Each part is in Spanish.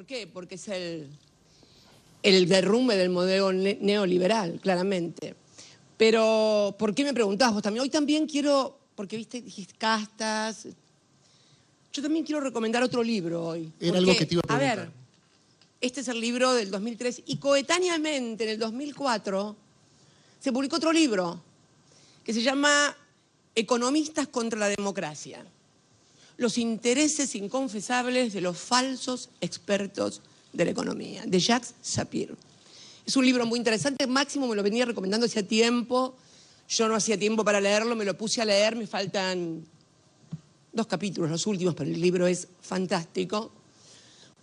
¿Por qué? Porque es el derrumbe del modelo neoliberal, claramente. Pero, ¿por qué me preguntás vos también? Hoy también quiero, porque viste, dijiste castas. Yo también quiero recomendar otro libro hoy. Era algo que te iba a preguntar. A ver, este es el libro del 2003 y coetáneamente, en el 2004, se publicó otro libro que se llama Economistas contra la democracia. Los intereses inconfesables de los falsos expertos de la economía, de Jacques Sapir. Es un libro muy interesante, Máximo me lo venía recomendando hacía tiempo, yo no hacía tiempo para leerlo, me lo puse a leer, me faltan 2 capítulos, los últimos, pero el libro es fantástico,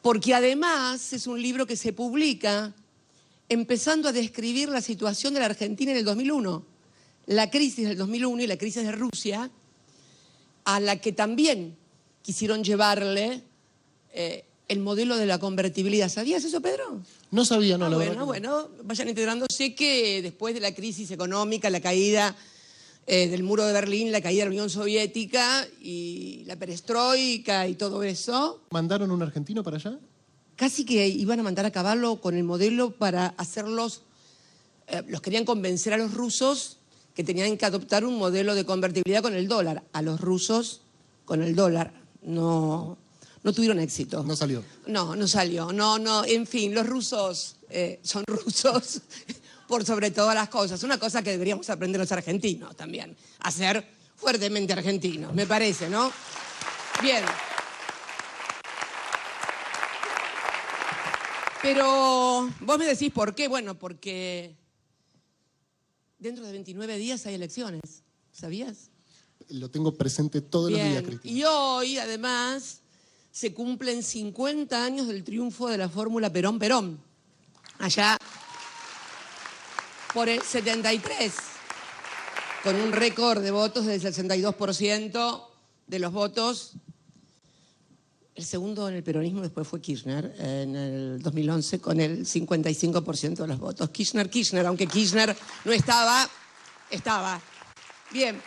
porque además es un libro que se publica empezando a describir la situación de la Argentina en el 2001, la crisis del 2001 y la crisis de Rusia, a la que también quisieron llevarle el modelo de la convertibilidad. ¿Sabías eso, Pedro? No sabía, no, la verdad. Bueno, vayan integrando. Sé que después de la crisis económica, la caída del muro de Berlín, la caída de la Unión Soviética y la perestroika y todo eso. ¿Mandaron un argentino para allá? Casi que iban a mandar a caballo con el modelo para hacerlos, los querían convencer a los rusos que tenían que adoptar un modelo de convertibilidad con el dólar. A los rusos con el dólar no tuvieron éxito. No salió. No salió. No, en fin, los rusos son rusos por sobre todas las cosas. Una cosa que deberíamos aprender los argentinos también, a ser fuertemente argentinos, me parece, ¿no? Bien. Pero vos me decís por qué. Bueno, porque dentro de 29 días hay elecciones, ¿sabías? Lo tengo presente todos los días, Cristina. Y hoy, además, se cumplen 50 años del triunfo de la fórmula Perón-Perón. Allá por el 73, con un récord de votos del 62% de los votos. El segundo en el peronismo después fue Kirchner, en el 2011, con el 55% de los votos. Kirchner, aunque Kirchner no estaba. Bien.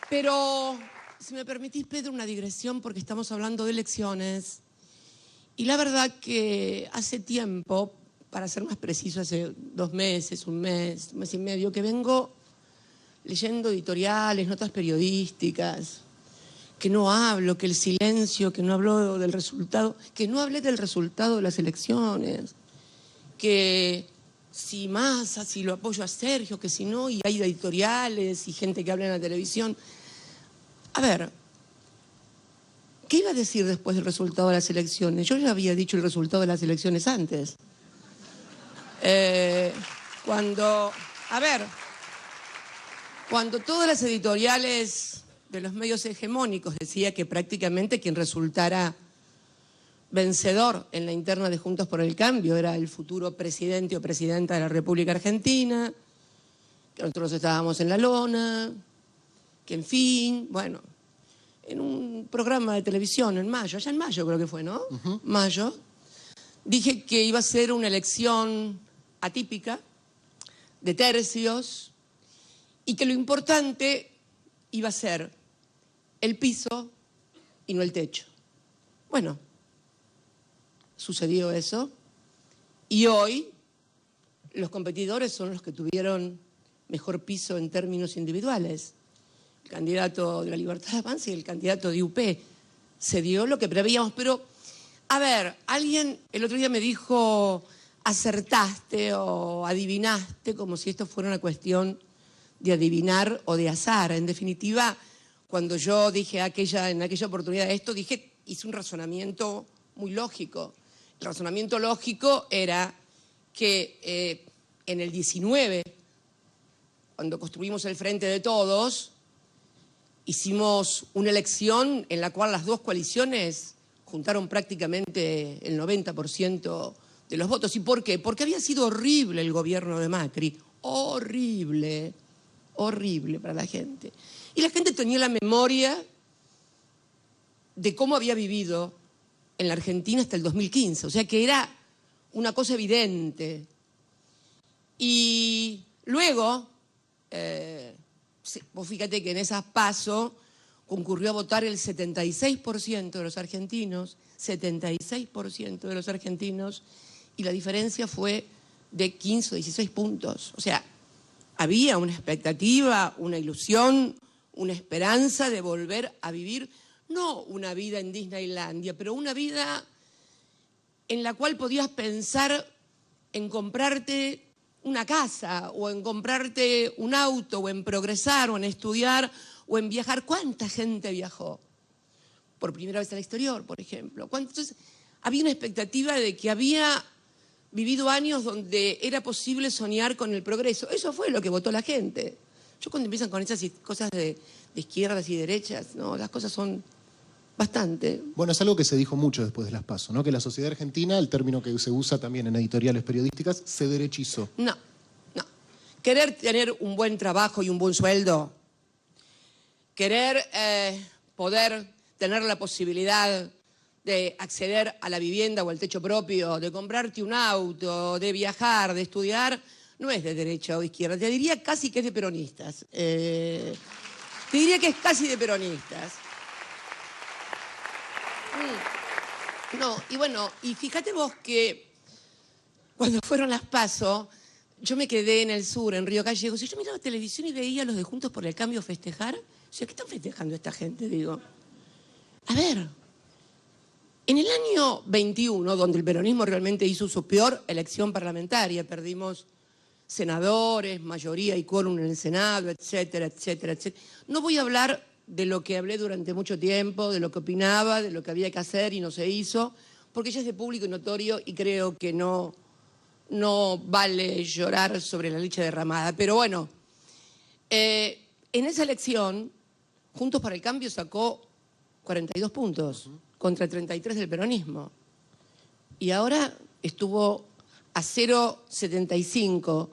Pero, si me permitís, Pedro, una digresión, porque estamos hablando de elecciones. Y la verdad que hace tiempo, para ser más preciso, hace 2 meses, un mes y medio, que vengo leyendo editoriales, notas periodísticas, que no hablo, que el silencio, que no hablo del resultado, que no hablé del resultado de las elecciones, que si Massa, si lo apoyo a Sergio, que si no, y hay editoriales y gente que habla en la televisión. A ver, ¿qué iba a decir después del resultado de las elecciones? Yo ya había dicho el resultado de las elecciones antes. Cuando todas las editoriales de los medios hegemónicos decía que prácticamente quien resultara vencedor en la interna de Juntos por el Cambio era el futuro presidente o presidenta de la República Argentina, que nosotros estábamos en la lona, que en fin, bueno, en un programa de televisión en mayo, allá en mayo creo que fue, ¿no? Mayo, dije que iba a ser una elección atípica, de tercios, y que lo importante iba a ser el piso y no el techo. Bueno, sucedió eso, y hoy los competidores son los que tuvieron mejor piso en términos individuales. El candidato de la Libertad Avanza y el candidato de UP. Se dio lo que preveíamos, pero, a ver, alguien el otro día me dijo, acertaste o adivinaste, como si esto fuera una cuestión de adivinar o de azar. En definitiva, cuando yo dije en aquella oportunidad esto, hice un razonamiento muy lógico. El razonamiento lógico era que en el 19, cuando construimos el Frente de Todos, hicimos una elección en la cual las 2 coaliciones juntaron prácticamente el 90% de los votos. ¿Y por qué? Porque había sido horrible el gobierno de Macri. Horrible para la gente. Y la gente tenía la memoria de cómo había vivido en la Argentina hasta el 2015. O sea que era una cosa evidente. Y luego, vos fíjate que en esas PASO, concurrió a votar el 76% de los argentinos, 76% de los argentinos, y la diferencia fue de 15 o 16 puntos. O sea, había una expectativa, una ilusión, una esperanza de volver a vivir, no una vida en Disneylandia, pero una vida en la cual podías pensar en comprarte una casa, o en comprarte un auto, o en progresar, o en estudiar, o en viajar. ¿Cuánta gente viajó por primera vez al exterior, por ejemplo? Entonces, había una expectativa de que había vivido años donde era posible soñar con el progreso. Eso fue lo que votó la gente. Yo cuando empiezan con esas cosas de izquierdas y derechas, no, las cosas son bastante. Bueno, es algo que se dijo mucho después de las PASO, ¿no? Que la sociedad argentina, el término que se usa también en editoriales periodísticas, se derechizó. No. Querer tener un buen trabajo y un buen sueldo, querer poder tener la posibilidad de acceder a la vivienda o al techo propio, de comprarte un auto, de viajar, de estudiar, no es de derecha o de izquierda. Te diría casi que es de peronistas. Te diría que es casi de peronistas. No, y bueno, y fíjate vos que cuando fueron las PASO, yo me quedé en el sur, en Río Gallegos, y yo miraba televisión y veía a los de Juntos por el Cambio festejar. O sea, ¿qué están festejando esta gente? Digo, a ver, en el año 21, donde el peronismo realmente hizo su peor elección parlamentaria, perdimos senadores, mayoría y quórum en el Senado, etcétera, etcétera, etcétera. No voy a hablar de lo que hablé durante mucho tiempo, de lo que opinaba, de lo que había que hacer y no se hizo, porque ya es de público y notorio y creo que no vale llorar sobre la leche derramada. Pero bueno, en esa elección, Juntos por el Cambio sacó 42 puntos contra 33 del peronismo. Y ahora estuvo a 0,75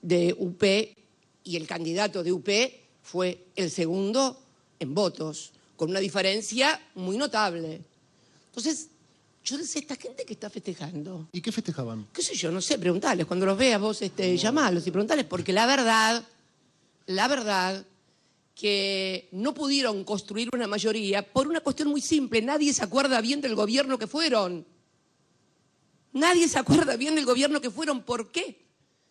de UP y el candidato de UP fue el segundo en votos, con una diferencia muy notable. Entonces, yo decía, esta gente que está festejando. ¿Y qué festejaban? ¿Qué sé yo? No sé, preguntales. Cuando los veas vos, llamalos y preguntales, porque la verdad, que no pudieron construir una mayoría por una cuestión muy simple. Nadie se acuerda bien del gobierno que fueron. Nadie se acuerda bien del gobierno que fueron. ¿Por qué?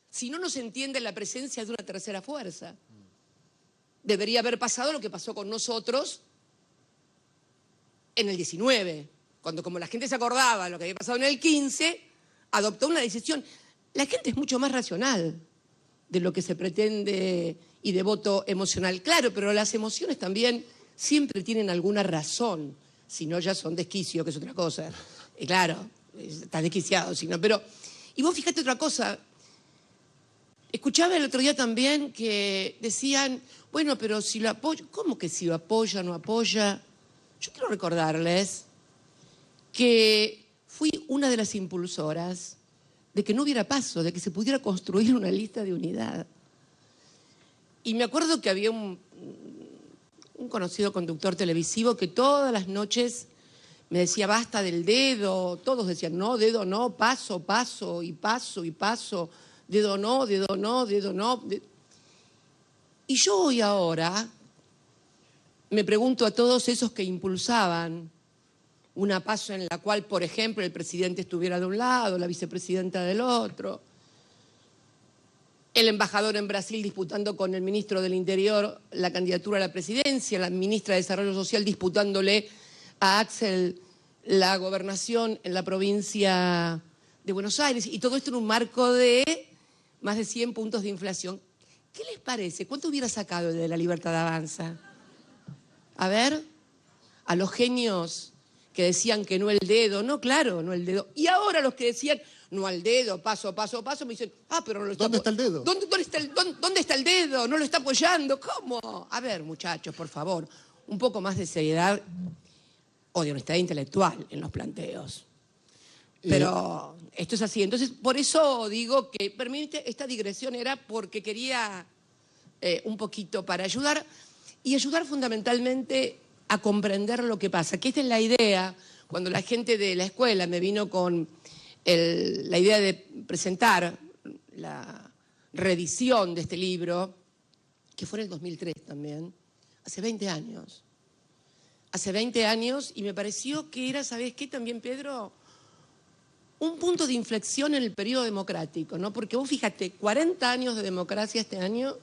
Si no se entiende la presencia de una tercera fuerza. Debería haber pasado lo que pasó con nosotros en el 19, cuando como la gente se acordaba de lo que había pasado en el 15, adoptó una decisión. La gente es mucho más racional de lo que se pretende y de voto emocional. Claro, pero las emociones también siempre tienen alguna razón, si no ya son desquicio, que es otra cosa. Y claro, estás desquiciado, si no, pero... Y vos fíjate otra cosa. Escuchaba el otro día también que decían, bueno, pero si lo apoya, ¿cómo que si lo apoya, no apoya? Yo quiero recordarles que fui una de las impulsoras de que no hubiera PASO, de que se pudiera construir una lista de unidad. Y me acuerdo que había un conocido conductor televisivo que todas las noches me decía, basta del dedo. Todos decían, no, dedo no, paso, paso, y paso, y paso. Dedo no, dedo no, dedo no. Y yo hoy ahora me pregunto a todos esos que impulsaban una PASO en la cual, por ejemplo, el presidente estuviera de un lado, la vicepresidenta del otro, el embajador en Brasil disputando con el ministro del Interior la candidatura a la presidencia, la ministra de Desarrollo Social disputándole a Axel la gobernación en la provincia de Buenos Aires, y todo esto en un marco de más de 100 puntos de inflación. ¿Qué les parece? ¿Cuánto hubiera sacado de la Libertad Avanza? A ver, a los genios que decían que no el dedo, no, claro, no el dedo. Y ahora los que decían no al dedo, paso, paso, paso, me dicen, pero no lo está... ¿Dónde está el dedo? ¿Dónde está el dedo? No lo está apoyando. ¿Cómo? A ver, muchachos, por favor, un poco más de seriedad o de honestidad intelectual en los planteos. Pero esto es así. Entonces, por eso digo que, permite, esta digresión era porque quería un poquito para ayudar, y ayudar fundamentalmente a comprender lo que pasa. Que esta es la idea, cuando la gente de la escuela me vino con la idea de presentar la reedición de este libro, que fue en el 2003 también, hace 20 años. hace 20 años, y me pareció que era, ¿sabés qué también, Pedro? Un punto de inflexión en el periodo democrático, ¿no? Porque vos fíjate, 40 años de democracia este año,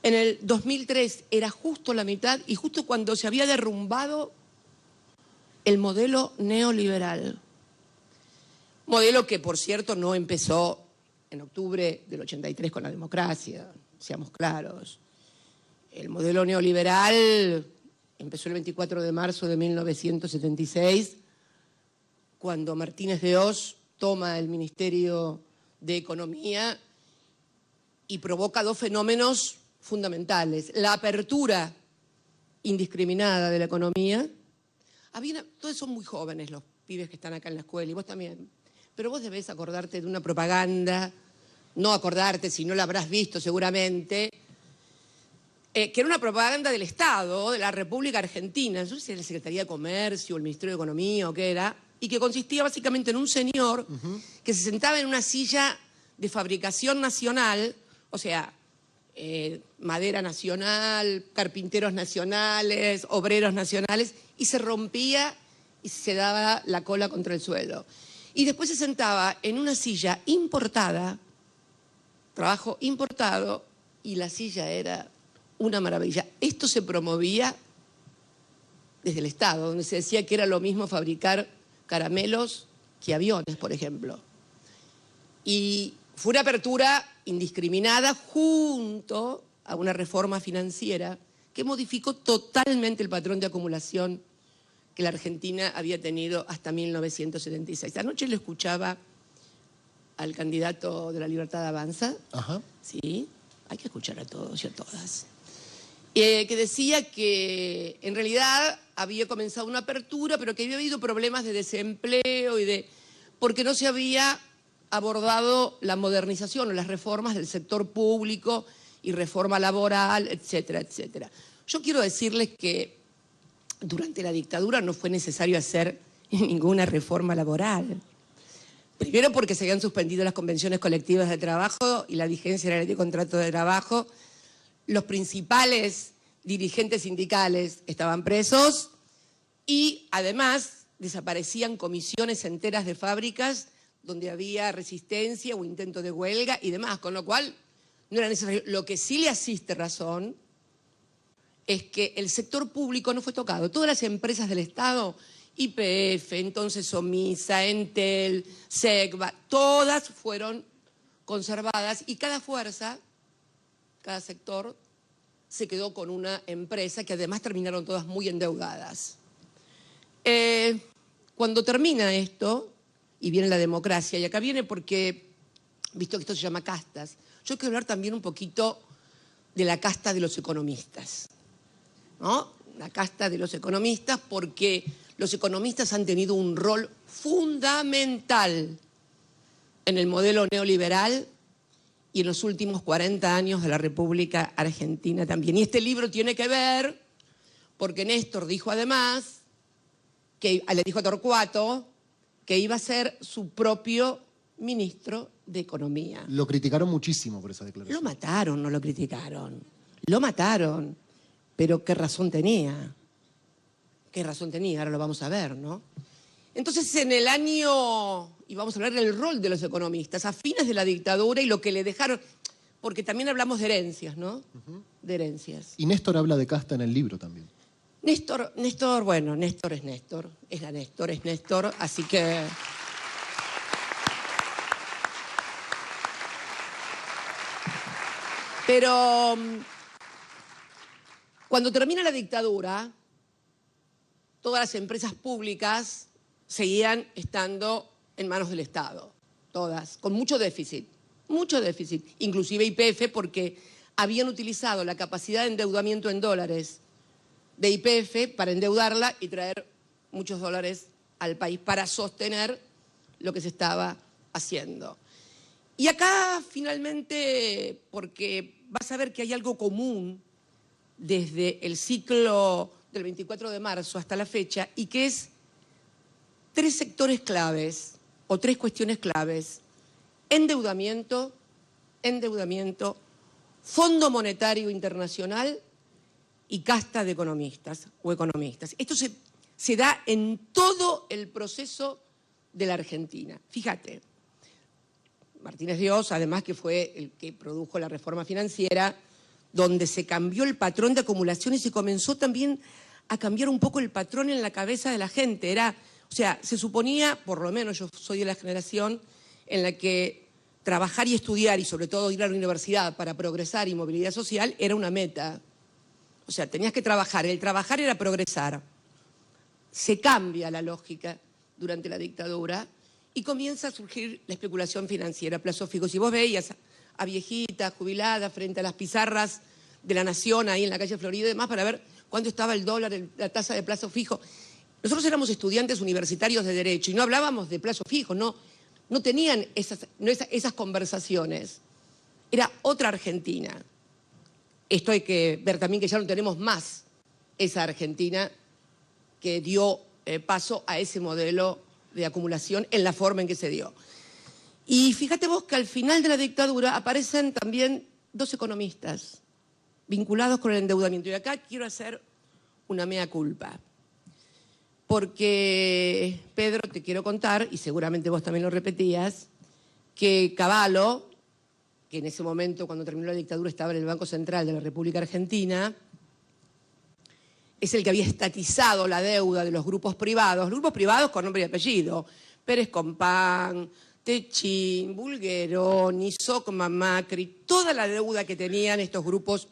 en el 2003 era justo la mitad y justo cuando se había derrumbado el modelo neoliberal. Modelo que, por cierto, no empezó en octubre del 83 con la democracia, seamos claros. El modelo neoliberal empezó el 24 de marzo de 1976, cuando Martínez de Oz toma el Ministerio de Economía y provoca dos fenómenos fundamentales. La apertura indiscriminada de la economía. Todos son muy jóvenes los pibes que están acá en la escuela, y vos también. Pero vos debés acordarte de una propaganda, no acordarte, si no la habrás visto seguramente, que era una propaganda del Estado, de la República Argentina, no sé si era la Secretaría de Comercio, o el Ministerio de Economía o qué era, y que consistía básicamente en un señor que se sentaba en una silla de fabricación nacional, o sea, madera nacional, carpinteros nacionales, obreros nacionales, y se rompía y se daba la cola contra el suelo. Y después se sentaba en una silla importada, trabajo importado, y la silla era una maravilla. Esto se promovía desde el Estado, donde se decía que era lo mismo fabricar caramelos que aviones, por ejemplo. Y fue una apertura indiscriminada junto a una reforma financiera que modificó totalmente el patrón de acumulación que la Argentina había tenido hasta 1976. Anoche le escuchaba al candidato de la Libertad Avanza. Ajá. Sí, hay que escuchar a todos y a todas. Que decía que en realidad había comenzado una apertura, pero que había habido problemas de desempleo porque no se había abordado la modernización o las reformas del sector público y reforma laboral, etcétera, etcétera. Yo quiero decirles que durante la dictadura no fue necesario hacer ninguna reforma laboral. Primero porque se habían suspendido las convenciones colectivas de trabajo y la vigencia de la ley de contrato de trabajo. Los principales dirigentes sindicales estaban presos y además desaparecían comisiones enteras de fábricas donde había resistencia o intento de huelga y demás, con lo cual no era necesario. Lo que sí le asiste razón es que el sector público no fue tocado. Todas las empresas del Estado, YPF, entonces Omisa, Entel, Segva, todas fueron conservadas y cada fuerza, cada sector, se quedó con una empresa que además terminaron todas muy endeudadas. Cuando termina esto, y viene la democracia, y acá viene porque, visto que esto se llama castas, yo quiero hablar también un poquito de la casta de los economistas, ¿no? La casta de los economistas, porque los economistas han tenido un rol fundamental en el modelo neoliberal y en los últimos 40 años de la República Argentina también. Y este libro tiene que ver, porque Néstor dijo además, le dijo a Torcuato, que iba a ser su propio ministro de Economía. Lo criticaron muchísimo por esa declaración. Lo mataron, no lo criticaron. Lo mataron. Pero ¿qué razón tenía? ¿Qué razón tenía? Ahora lo vamos a ver, ¿no? Entonces, en el año, y vamos a hablar del rol de los economistas, a fines de la dictadura y lo que le dejaron, porque también hablamos de herencias, ¿no? De herencias. Y Néstor habla de casta en el libro también. Néstor, bueno, Néstor, es Néstor, así que... Pero cuando termina la dictadura, todas las empresas públicas seguían estando en manos del Estado, todas, con mucho déficit, inclusive YPF, porque habían utilizado la capacidad de endeudamiento en dólares de YPF para endeudarla y traer muchos dólares al país para sostener lo que se estaba haciendo. Y acá finalmente, porque vas a ver que hay algo común desde el ciclo del 24 de marzo hasta la fecha, y que es 3 sectores claves o 3 cuestiones claves: endeudamiento, Fondo Monetario Internacional y casta de economistas o economistas. Esto se da en todo el proceso de la Argentina. Fíjate, Martínez Dios, además que fue el que produjo la reforma financiera, donde se cambió el patrón de acumulación y se comenzó también a cambiar un poco el patrón en la cabeza de la gente. O sea, se suponía, por lo menos yo soy de la generación en la que trabajar y estudiar y sobre todo ir a la universidad para progresar y movilidad social era una meta. O sea, tenías que trabajar, el trabajar era progresar. Se cambia la lógica durante la dictadura y comienza a surgir la especulación financiera, plazos fijos. Si vos veías a viejitas, jubiladas, frente a las pizarras de La Nación, ahí en la calle Florida y demás, para ver cuánto estaba el dólar, la tasa de plazo fijo. Nosotros éramos estudiantes universitarios de Derecho y no hablábamos de plazo fijo, no tenían esas conversaciones. Era otra Argentina. Esto hay que ver también que ya no tenemos más esa Argentina que dio paso a ese modelo de acumulación en la forma en que se dio. Y fíjate vos que al final de la dictadura aparecen también dos economistas vinculados con el endeudamiento. Y acá quiero hacer una mea culpa. Porque, Pedro, te quiero contar, y seguramente vos también lo repetías, que Cavallo, que en ese momento, cuando terminó la dictadura, estaba en el Banco Central de la República Argentina, es el que había estatizado la deuda de los grupos privados con nombre y apellido, Pérez Compán, Techín, Bulgeroni, Socma, Macri, toda la deuda que tenían estos grupos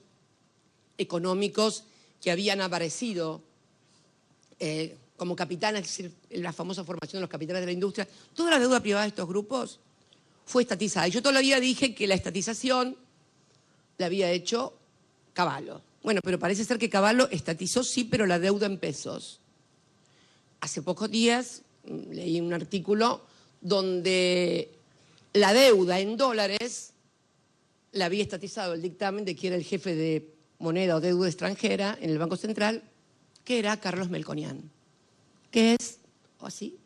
económicos que habían aparecido como capitanes, es decir, la famosa formación de los capitanes de la industria, toda la deuda privada de estos grupos fue estatizada. Y yo todavía dije que la estatización la había hecho Cavallo. Bueno, pero parece ser que Cavallo estatizó, sí, pero la deuda en pesos. Hace pocos días leí un artículo donde la deuda en dólares la había estatizado el dictamen de quien era el jefe de moneda o deuda extranjera en el Banco Central, que era Carlos Melconian. ¿Qué es? ¿O así?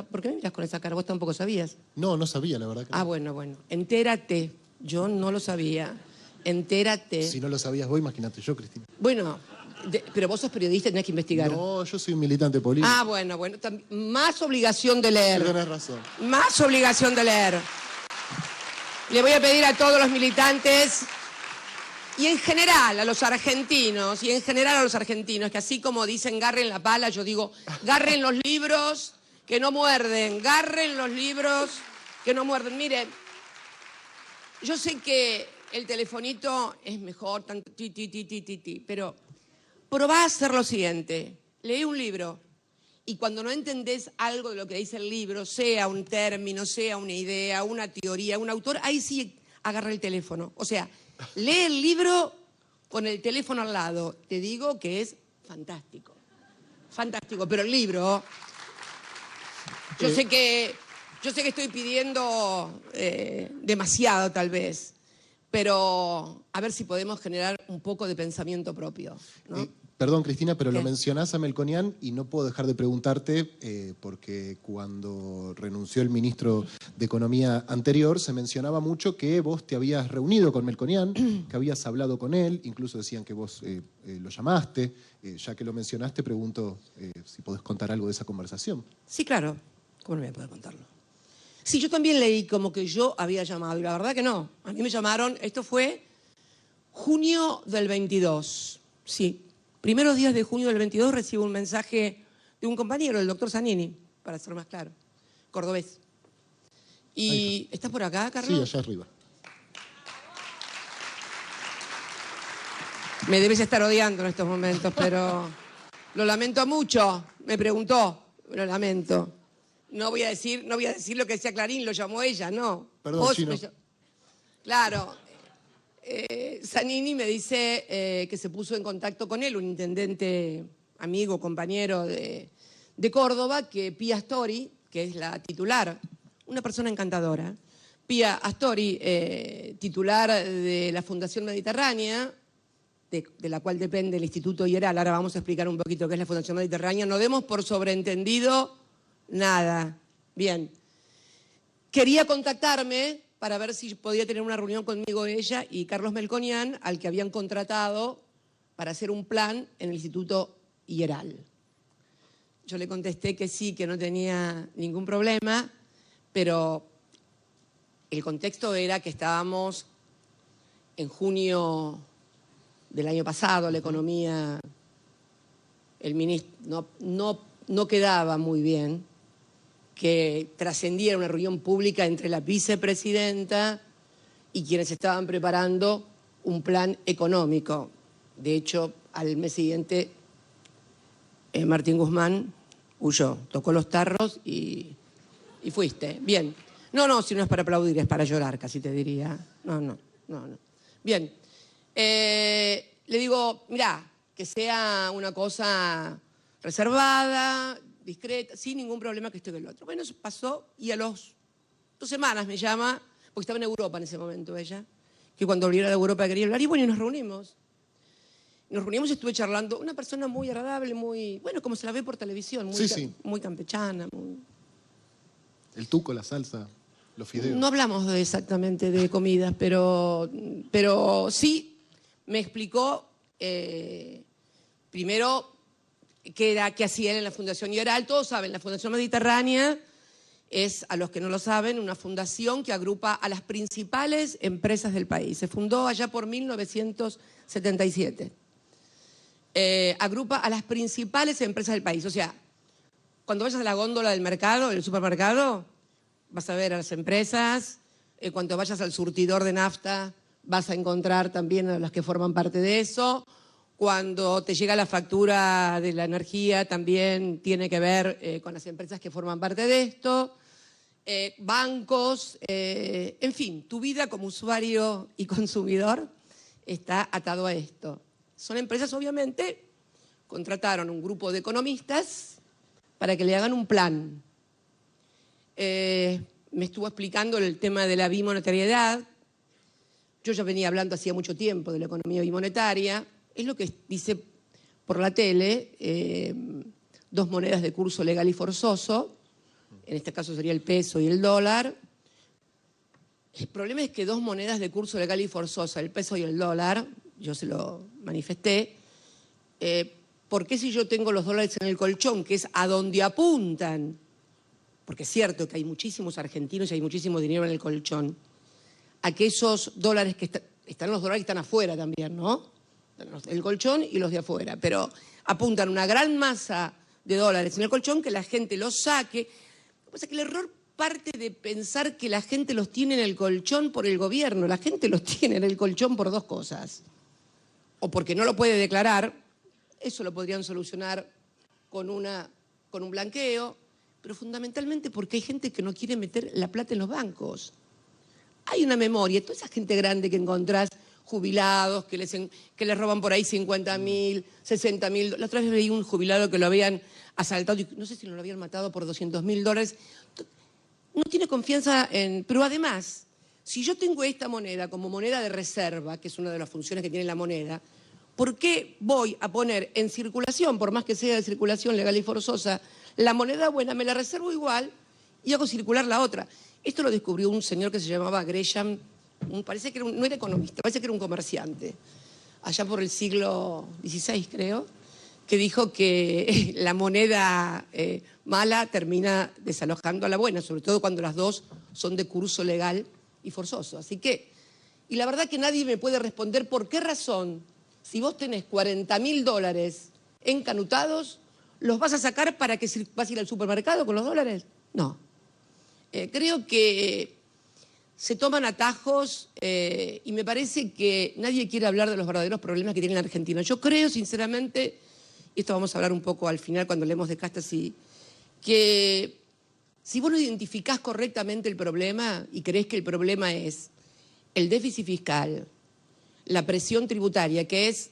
¿Por qué me miras con esa cara? ¿Vos tampoco sabías? No sabía, la verdad. Que no. Bueno. Entérate. Yo no lo sabía. Entérate. Si no lo sabías vos, imagínate yo, Cristina. Bueno, pero vos sos periodista y tenés que investigar. No, yo soy un militante político. Bueno. Más obligación de leer. Sí, tenés razón. Más obligación de leer. Le voy a pedir a todos los militantes y en general a los argentinos, que así como dicen garren la pala, yo digo garren los libros que no muerden, garren los libros que no muerden. Mire, yo sé que el telefonito es mejor, tanto pero probá a hacer lo siguiente, lee un libro y cuando no entendés algo de lo que dice el libro, sea un término, sea una idea, una teoría, un autor, ahí sí agarra el teléfono. O sea, lee el libro con el teléfono al lado. Te digo que es fantástico. Fantástico, pero el libro... Yo sé que estoy pidiendo demasiado tal vez, pero a ver si podemos generar un poco de pensamiento propio, ¿no? Perdón, Cristina, pero ¿Qué? lo mencionás a Melconian y no puedo dejar de preguntarte, porque cuando renunció el ministro de Economía anterior, se mencionaba mucho que vos te habías reunido con Melconian, que habías hablado con él, incluso decían que vos lo llamaste. Ya que lo mencionaste, pregunto si podés contar algo de esa conversación. Sí, claro. ¿Cómo no voy a poder contarlo? Sí, yo también leí como que yo había llamado, y la verdad que no. A mí me llamaron, esto fue junio del 22, sí. Primeros días de junio del 22 recibo un mensaje de un compañero, el doctor Zanini, para ser más claro, cordobés. Y ¿estás por acá, Carlos? Sí, allá arriba. Me debes estar odiando en estos momentos, pero lo lamento mucho. Me preguntó, lo lamento. No voy a decir lo que decía Clarín, lo llamó ella, no. Perdón, Chino. Claro. Zanini me dice que se puso en contacto con él, un intendente amigo, compañero de Córdoba, que Pia Astori, que es la titular, una persona encantadora, Pia Astori, titular de la Fundación Mediterránea, de la cual depende el Instituto IERAL. Ahora vamos a explicar un poquito qué es la Fundación Mediterránea. No demos por sobreentendido nada. Bien. Quería contactarme para ver si podía tener una reunión conmigo ella y Carlos Melconian, al que habían contratado para hacer un plan en el Instituto IERAL. Yo le contesté que sí, que no tenía ningún problema, pero el contexto era que estábamos en junio del año pasado, la economía, el ministro, no quedaba muy bien que trascendiera una reunión pública entre la vicepresidenta y quienes estaban preparando un plan económico. De hecho, al mes siguiente, Martín Guzmán huyó, tocó los tarros y fuiste. Bien. No, si no es para aplaudir, es para llorar, casi te diría. No. Bien. Le digo, mirá, que sea una cosa reservada, discreta, sin ningún problema que esto y que el otro. Bueno, eso pasó y a las 2 semanas me llama, porque estaba en Europa en ese momento ella, que cuando volviera de Europa quería hablar, y bueno, y nos reunimos. Y estuve charlando, una persona muy agradable, muy, bueno, como se la ve por televisión, muy campechana. El tuco, la salsa, los fideos. No hablamos exactamente de comidas, pero sí me explicó primero qué hacía él en la Fundación IERAL. Todos saben, la Fundación Mediterránea es, a los que no lo saben, una fundación que agrupa a las principales empresas del país. Se fundó allá por 1977. Agrupa a las principales empresas del país. O sea, cuando vayas a la góndola del mercado, del supermercado, vas a ver a las empresas. Cuando vayas al surtidor de nafta, vas a encontrar también a las que forman parte de eso. Cuando te llega la factura de la energía, también tiene que ver con las empresas que forman parte de esto. Bancos, en fin, tu vida como usuario y consumidor está atado a esto. Son empresas, obviamente, contrataron un grupo de economistas para que le hagan un plan. Me estuvo explicando el tema de la bimonetariedad. Yo ya venía hablando hacía mucho tiempo de la economía bimonetaria. Es lo que dice por la tele, 2 monedas de curso legal y forzoso. En este caso sería el peso y el dólar. El problema es que 2 monedas de curso legal y forzosa, el peso y el dólar, yo se lo manifesté, ¿por qué si yo tengo los dólares en el colchón, que es a donde apuntan? Porque es cierto que hay muchísimos argentinos y hay muchísimo dinero en el colchón. A que esos dólares que están los dólares que están afuera también, ¿no? El colchón y los de afuera. Pero apuntan una gran masa de dólares en el colchón, que la gente los saque. Lo que pasa es que el error parte de pensar que la gente los tiene en el colchón por el gobierno. La gente los tiene en el colchón por 2 cosas. O porque no lo puede declarar, eso lo podrían solucionar con un blanqueo, pero fundamentalmente porque hay gente que no quiere meter la plata en los bancos. Hay una memoria, toda esa gente grande que encontrás, jubilados, que les roban por ahí 50.000, 60.000. La otra vez veí un jubilado que lo habían asaltado, y no sé si lo habían matado por $200.000. No tiene confianza en... Pero además, si yo tengo esta moneda como moneda de reserva, que es una de las funciones que tiene la moneda, ¿por qué voy a poner en circulación, por más que sea de circulación legal y forzosa, la moneda buena, me la reservo igual y hago circular la otra? Esto lo descubrió un señor que se llamaba Gresham, parece que no era economista, parece que era un comerciante, allá por el siglo XVI, creo, que dijo que la moneda mala termina desalojando a la buena, sobre todo cuando las dos son de curso legal y forzoso. Así que, y la verdad que nadie me puede responder por qué razón, si vos tenés $40.000 encanutados, ¿los vas a sacar para que vas a ir al supermercado con los dólares? No. Creo que se toman atajos y me parece que nadie quiere hablar de los verdaderos problemas que tiene la Argentina. Yo creo, sinceramente, y esto vamos a hablar un poco al final cuando hablemos de castas, que si vos no identificás correctamente el problema y creés que el problema es el déficit fiscal, la presión tributaria, que es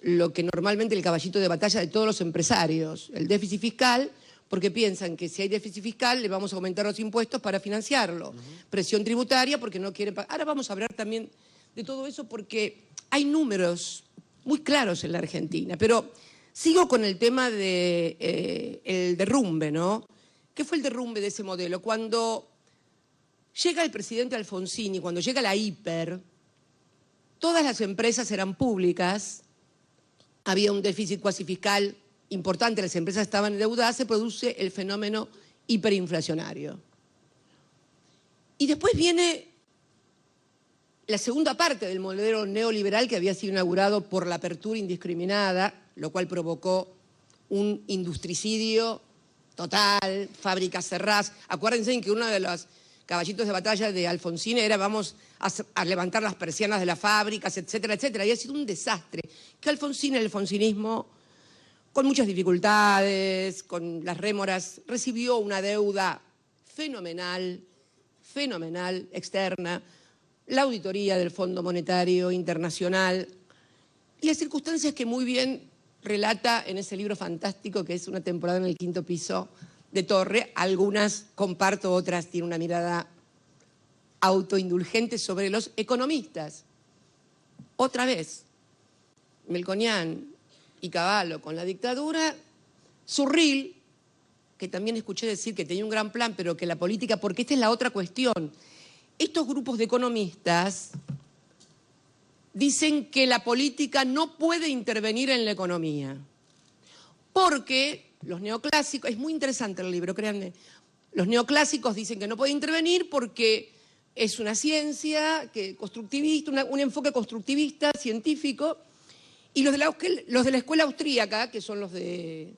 lo que normalmente el caballito de batalla de todos los empresarios, el déficit fiscal, porque piensan que si hay déficit fiscal le vamos a aumentar los impuestos para financiarlo. Presión tributaria porque no quieren pagar. Ahora vamos a hablar también de todo eso porque hay números muy claros en la Argentina. Pero sigo con el tema del derrumbe, ¿no? ¿Qué fue el derrumbe de ese modelo? Cuando llega el presidente Alfonsín y cuando llega la hiper, todas las empresas eran públicas había un déficit cuasi fiscal importante, las empresas estaban endeudadas, se produce el fenómeno hiperinflacionario. Y después viene la segunda parte del modelo neoliberal que había sido inaugurado por la apertura indiscriminada, lo cual provocó un industricidio total, fábricas cerradas. Acuérdense que uno de los caballitos de batalla de Alfonsín era vamos a levantar las persianas de las fábricas, etcétera, etcétera. Y ha sido un desastre. Que Alfonsín, el alfonsinismo, con muchas dificultades, con las rémoras, recibió una deuda fenomenal externa, la auditoría del Fondo Monetario Internacional y las circunstancias que muy bien relata en ese libro fantástico que es Una temporada en el quinto piso de Torre. Algunas comparto, otras tienen una mirada autoindulgente sobre los economistas. Otra vez, Melconian y Cavallo con la dictadura, Surril, que también escuché decir que tenía un gran plan, pero que la política, porque esta es la otra cuestión. Estos grupos de economistas dicen que la política no puede intervenir en la economía, porque los neoclásicos, es muy interesante el libro, créanme, los neoclásicos dicen que no puede intervenir porque es una ciencia constructivista, un enfoque constructivista, científico, y los de la escuela austríaca, que son los que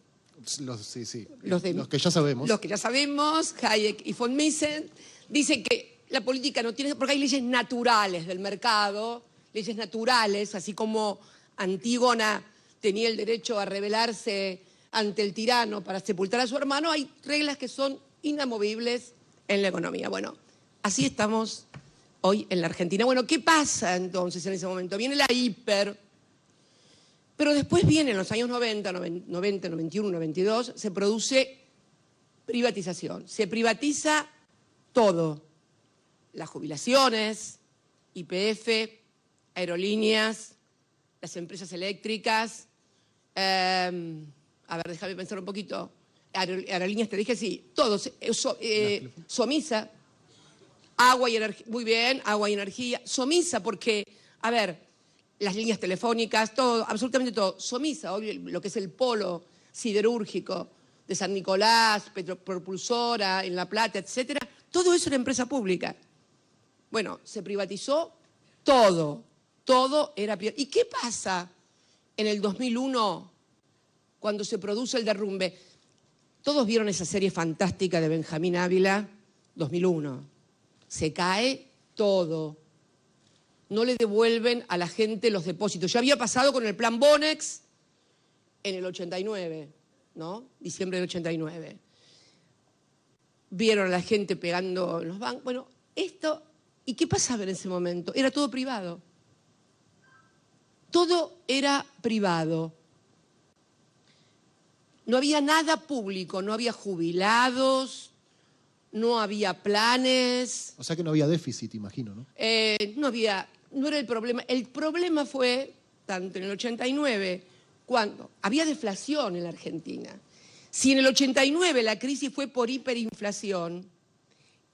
ya sabemos. Los que ya sabemos, Hayek y von Mises, dicen que la política no tiene, porque hay leyes naturales del mercado, leyes naturales, así como Antígona tenía el derecho a rebelarse ante el tirano para sepultar a su hermano, hay reglas que son inamovibles en la economía. Bueno, así estamos hoy en la Argentina. Bueno, ¿qué pasa entonces en ese momento? Viene la pero después viene en los años 90, 91, 92, se produce privatización. Se privatiza todo. Las jubilaciones, YPF, aerolíneas, las empresas eléctricas. A ver, déjame pensar un poquito. Aerolíneas, te dije, sí, todos. Somisa, agua y energía. Muy bien, agua y energía. Somisa, porque, a ver, las líneas telefónicas, todo, absolutamente todo. Somisa, hoy lo que es el polo siderúrgico de San Nicolás, Petropropulsora, en La Plata, etcétera, todo eso era empresa pública. Bueno, se privatizó todo era privado. ¿Y qué pasa en el 2001 cuando se produce el derrumbe? Todos vieron esa serie fantástica de Benjamín Ávila, 2001. Se cae todo. No le devuelven a la gente los depósitos. Ya había pasado con el plan Bonex en el 89, ¿no? Diciembre del 89. Vieron a la gente pegando en los bancos. Bueno, esto... ¿Y qué pasaba en ese momento? Era todo privado. Todo era privado. No había nada público, no había jubilados, no había planes. O sea que no había déficit, imagino, ¿no? No era el problema. El problema fue, tanto en el 89, cuando había deflación en la Argentina. Si en el 89 la crisis fue por hiperinflación,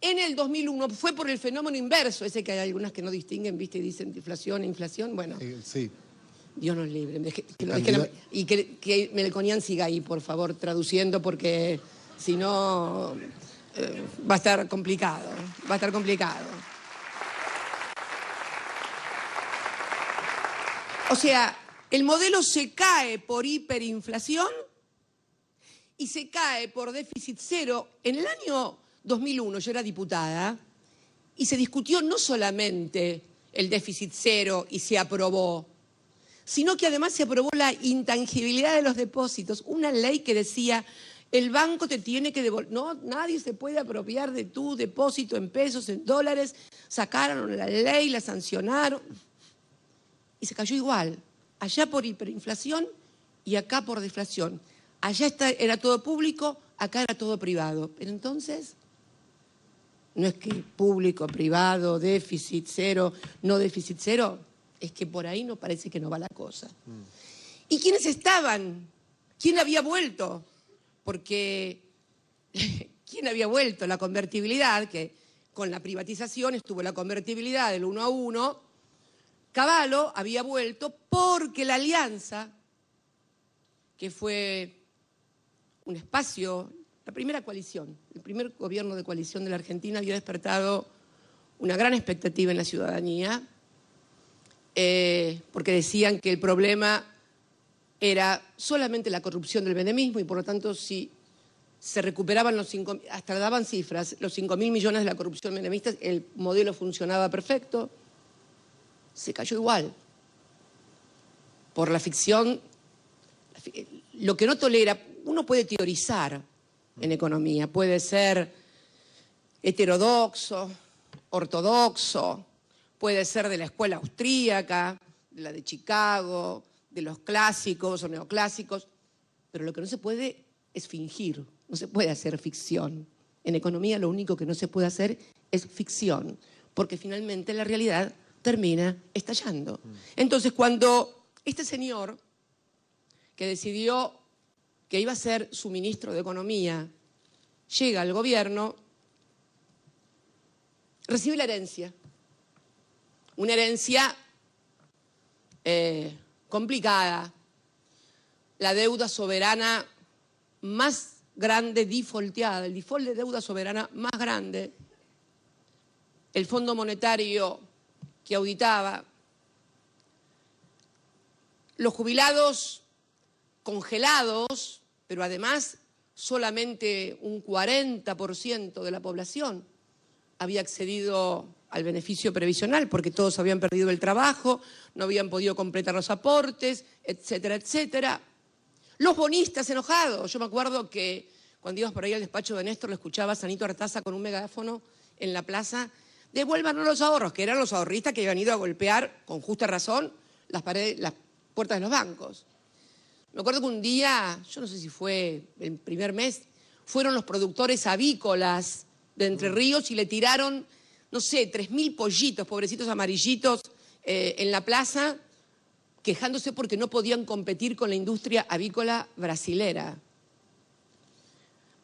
en el 2001 fue por el fenómeno inverso, ese que hay algunas que no distinguen, ¿viste? Y dicen deflación, inflación, bueno. Sí. Dios nos libre. Y que Melconian siga ahí, por favor, traduciendo, porque si no va a estar complicado. Va a estar complicado. O sea, el modelo se cae por hiperinflación y se cae por déficit cero. En el año 2001 yo era diputada y se discutió no solamente el déficit cero y se aprobó, sino que además se aprobó la intangibilidad de los depósitos, una ley que decía el banco te tiene que devolver, no, nadie se puede apropiar de tu depósito en pesos, en dólares, sacaron la ley, la sancionaron y se cayó igual, allá por hiperinflación y acá por deflación. Allá era todo público, acá era todo privado. Pero entonces, no es que público, privado, déficit cero, no déficit cero, es que por ahí no parece que no va la cosa. ¿Y quiénes estaban? ¿Quién había vuelto? Porque, ¿quién había vuelto? La convertibilidad, que con la privatización estuvo la convertibilidad del 1 a 1. Cavallo había vuelto porque la alianza que fue un espacio, la primera coalición, el primer gobierno de coalición de la Argentina había despertado una gran expectativa en la ciudadanía, porque decían que el problema era solamente la corrupción del menemismo y por lo tanto si se recuperaban los 5, hasta daban cifras, los 5.000 millones de la corrupción menemista, el modelo funcionaba perfecto, se cayó igual. Por la ficción, lo que no tolera, uno puede teorizar en economía, puede ser heterodoxo, ortodoxo, puede ser de la escuela austríaca, de la de Chicago, de los clásicos o neoclásicos, pero lo que no se puede es fingir, no se puede hacer ficción. En economía lo único que no se puede hacer es ficción, porque finalmente la realidad termina estallando. Entonces, cuando este señor, que decidió que iba a ser su ministro de Economía, llega al gobierno, recibe la herencia. Una herencia complicada. La deuda soberana más grande defaulteada, el default de deuda soberana más grande. El Fondo Monetario que auditaba. Los jubilados congelados, pero además solamente un 40% de la población había accedido al beneficio previsional porque todos habían perdido el trabajo, no habían podido completar los aportes, etcétera, etcétera. Los bonistas enojados. Yo me acuerdo que cuando ibas por ahí al despacho de Néstor, lo escuchaba a Sanito Artaza con un megáfono en la plaza, devuélvanos los ahorros, que eran los ahorristas que habían ido a golpear, con justa razón, las puertas de los bancos. Me acuerdo que un día, yo no sé si fue el primer mes, fueron los productores avícolas de Entre Ríos y le tiraron, no sé, 3.000 pollitos, pobrecitos amarillitos, en la plaza, quejándose porque no podían competir con la industria avícola brasilera.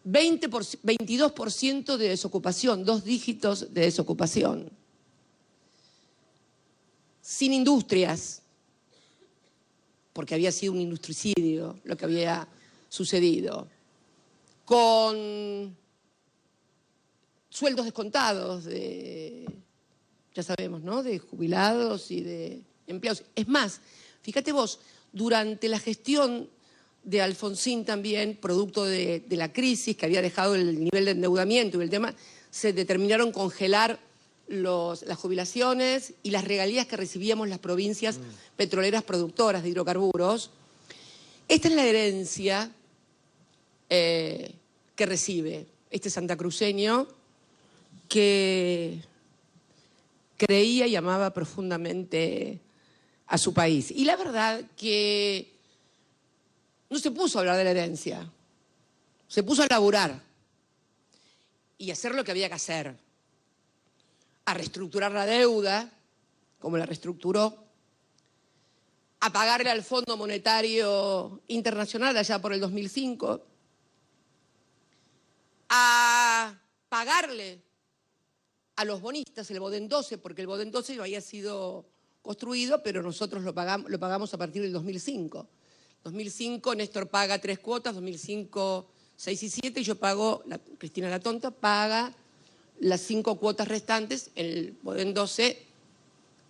22% de desocupación, 2 dígitos de desocupación. Sin industrias, porque había sido un industricidio lo que había sucedido. Con sueldos descontados ya sabemos, ¿no?, de jubilados y de empleados. Es más, fíjate vos, durante la gestión de Alfonsín también, producto de la crisis que había dejado el nivel de endeudamiento y el tema, se determinaron congelar las jubilaciones y las regalías que recibíamos las provincias petroleras productoras de hidrocarburos. Esta es la herencia que recibe este santacruceño que creía y amaba profundamente a su país. Y la verdad que no se puso a hablar de la herencia, se puso a laburar y hacer lo que había que hacer, a reestructurar la deuda, como la reestructuró, a pagarle al Fondo Monetario Internacional allá por el 2005, a pagarle a los bonistas el Bodén 12, porque el Bodén 12 había sido construido, pero nosotros lo pagamos a partir del 2005. 2005 Néstor paga 3 cuotas, 2005, 6 y 7, y yo pago, Cristina la Tonta paga las 5 cuotas restantes, el Bodén 12.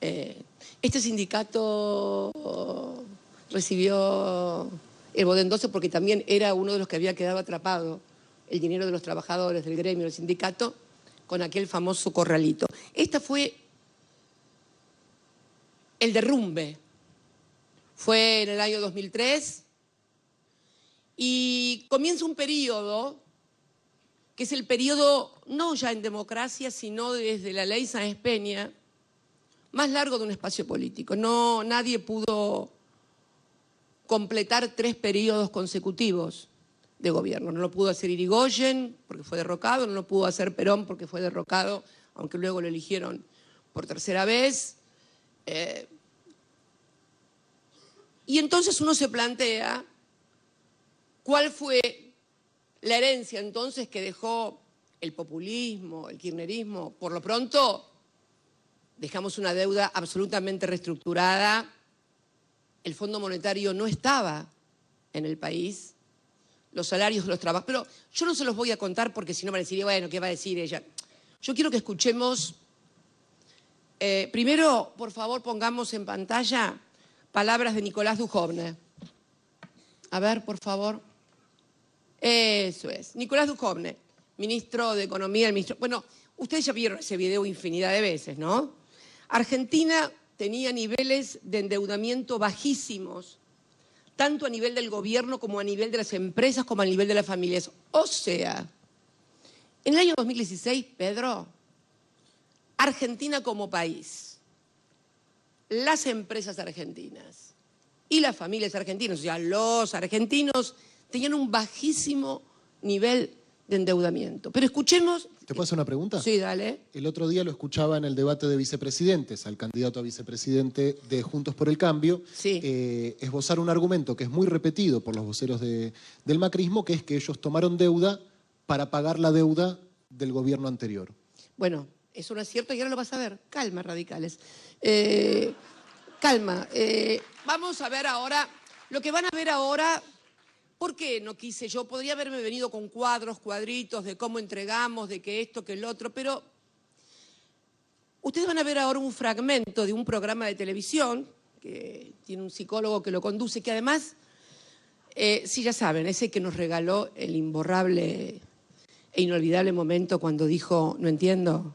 Este sindicato recibió el Bodén 12 porque también era uno de los que había quedado atrapado, el dinero de los trabajadores del gremio del sindicato, con aquel famoso corralito. Este fue el derrumbe. Fue en el año 2003 y comienza un periodo que es el periodo, no ya en democracia, sino desde la ley Sáenz Peña, más largo de un espacio político. Nadie pudo completar 3 periodos consecutivos de gobierno. No lo pudo hacer Irigoyen porque fue derrocado, no lo pudo hacer Perón porque fue derrocado, aunque luego lo eligieron por 3.ª vez. Y entonces uno se plantea cuál fue la herencia entonces que dejó el populismo, el kirchnerismo. Por lo pronto dejamos una deuda absolutamente reestructurada. El Fondo Monetario no estaba en el país, los salarios de los trabajos. Pero yo no se los voy a contar porque si no me deciría, bueno, ¿qué va a decir ella? Yo quiero que escuchemos, primero, por favor, pongamos en pantalla palabras de Nicolás Dujovne. A ver, por favor. Eso es. Nicolás Dujovne, ministro de Economía, Bueno, ustedes ya vieron ese video infinidad de veces, ¿no? Argentina tenía niveles de endeudamiento bajísimos, tanto a nivel del gobierno como a nivel de las empresas, como a nivel de las familias. O sea, en el año 2016, Pedro, Argentina como país, las empresas argentinas y las familias argentinas, o sea, los argentinos, tenían un bajísimo nivel de endeudamiento. Pero escuchemos... ¿Te puedo hacer una pregunta? Sí, dale. El otro día lo escuchaba en el debate de vicepresidentes, al candidato a vicepresidente de Juntos por el Cambio, Sí. Esbozar un argumento que es muy repetido por los voceros del macrismo, que es que ellos tomaron deuda para pagar la deuda del gobierno anterior. Bueno, eso no es cierto y ahora lo vas a ver. Calma, radicales. Calma. Vamos a ver ahora, lo que van a ver ahora, ¿por qué no quise yo? Podría haberme venido con cuadritos de cómo entregamos, de que esto, que el otro, pero ustedes van a ver ahora un fragmento de un programa de televisión que tiene un psicólogo que lo conduce, que además, sí ya saben, ese que nos regaló el imborrable e inolvidable momento cuando dijo, no entiendo,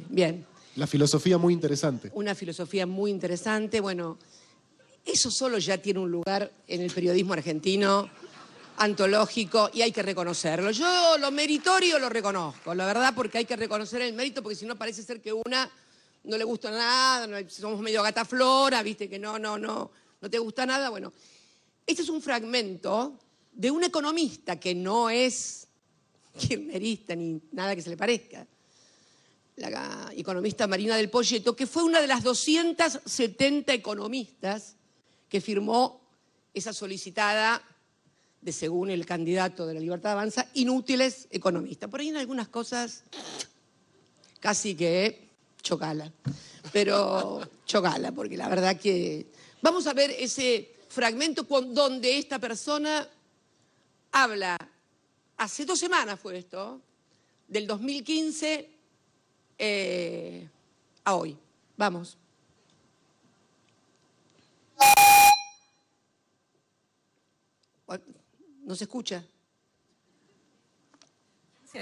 bien. La filosofía muy interesante. Una filosofía muy interesante. Bueno, eso solo ya tiene un lugar en el periodismo argentino, antológico, y hay que reconocerlo. Yo lo meritorio lo reconozco, la verdad, porque hay que reconocer el mérito, porque si no parece ser que una no le gusta nada, no, somos medio gata flora, viste, que no te gusta nada. Bueno, este es un fragmento de un economista que no es kirchnerista ni nada que se le parezca, la economista Marina del Poyeto, que fue una de las 270 economistas que firmó esa solicitada de, según el candidato de la Libertad Avanza, inútiles economistas. Por ahí en algunas cosas casi que chocala, pero chocala, porque la verdad que... Vamos a ver ese fragmento donde esta persona habla, hace 2 semanas fue esto, del 2015 a hoy. Vamos. ¿No se escucha?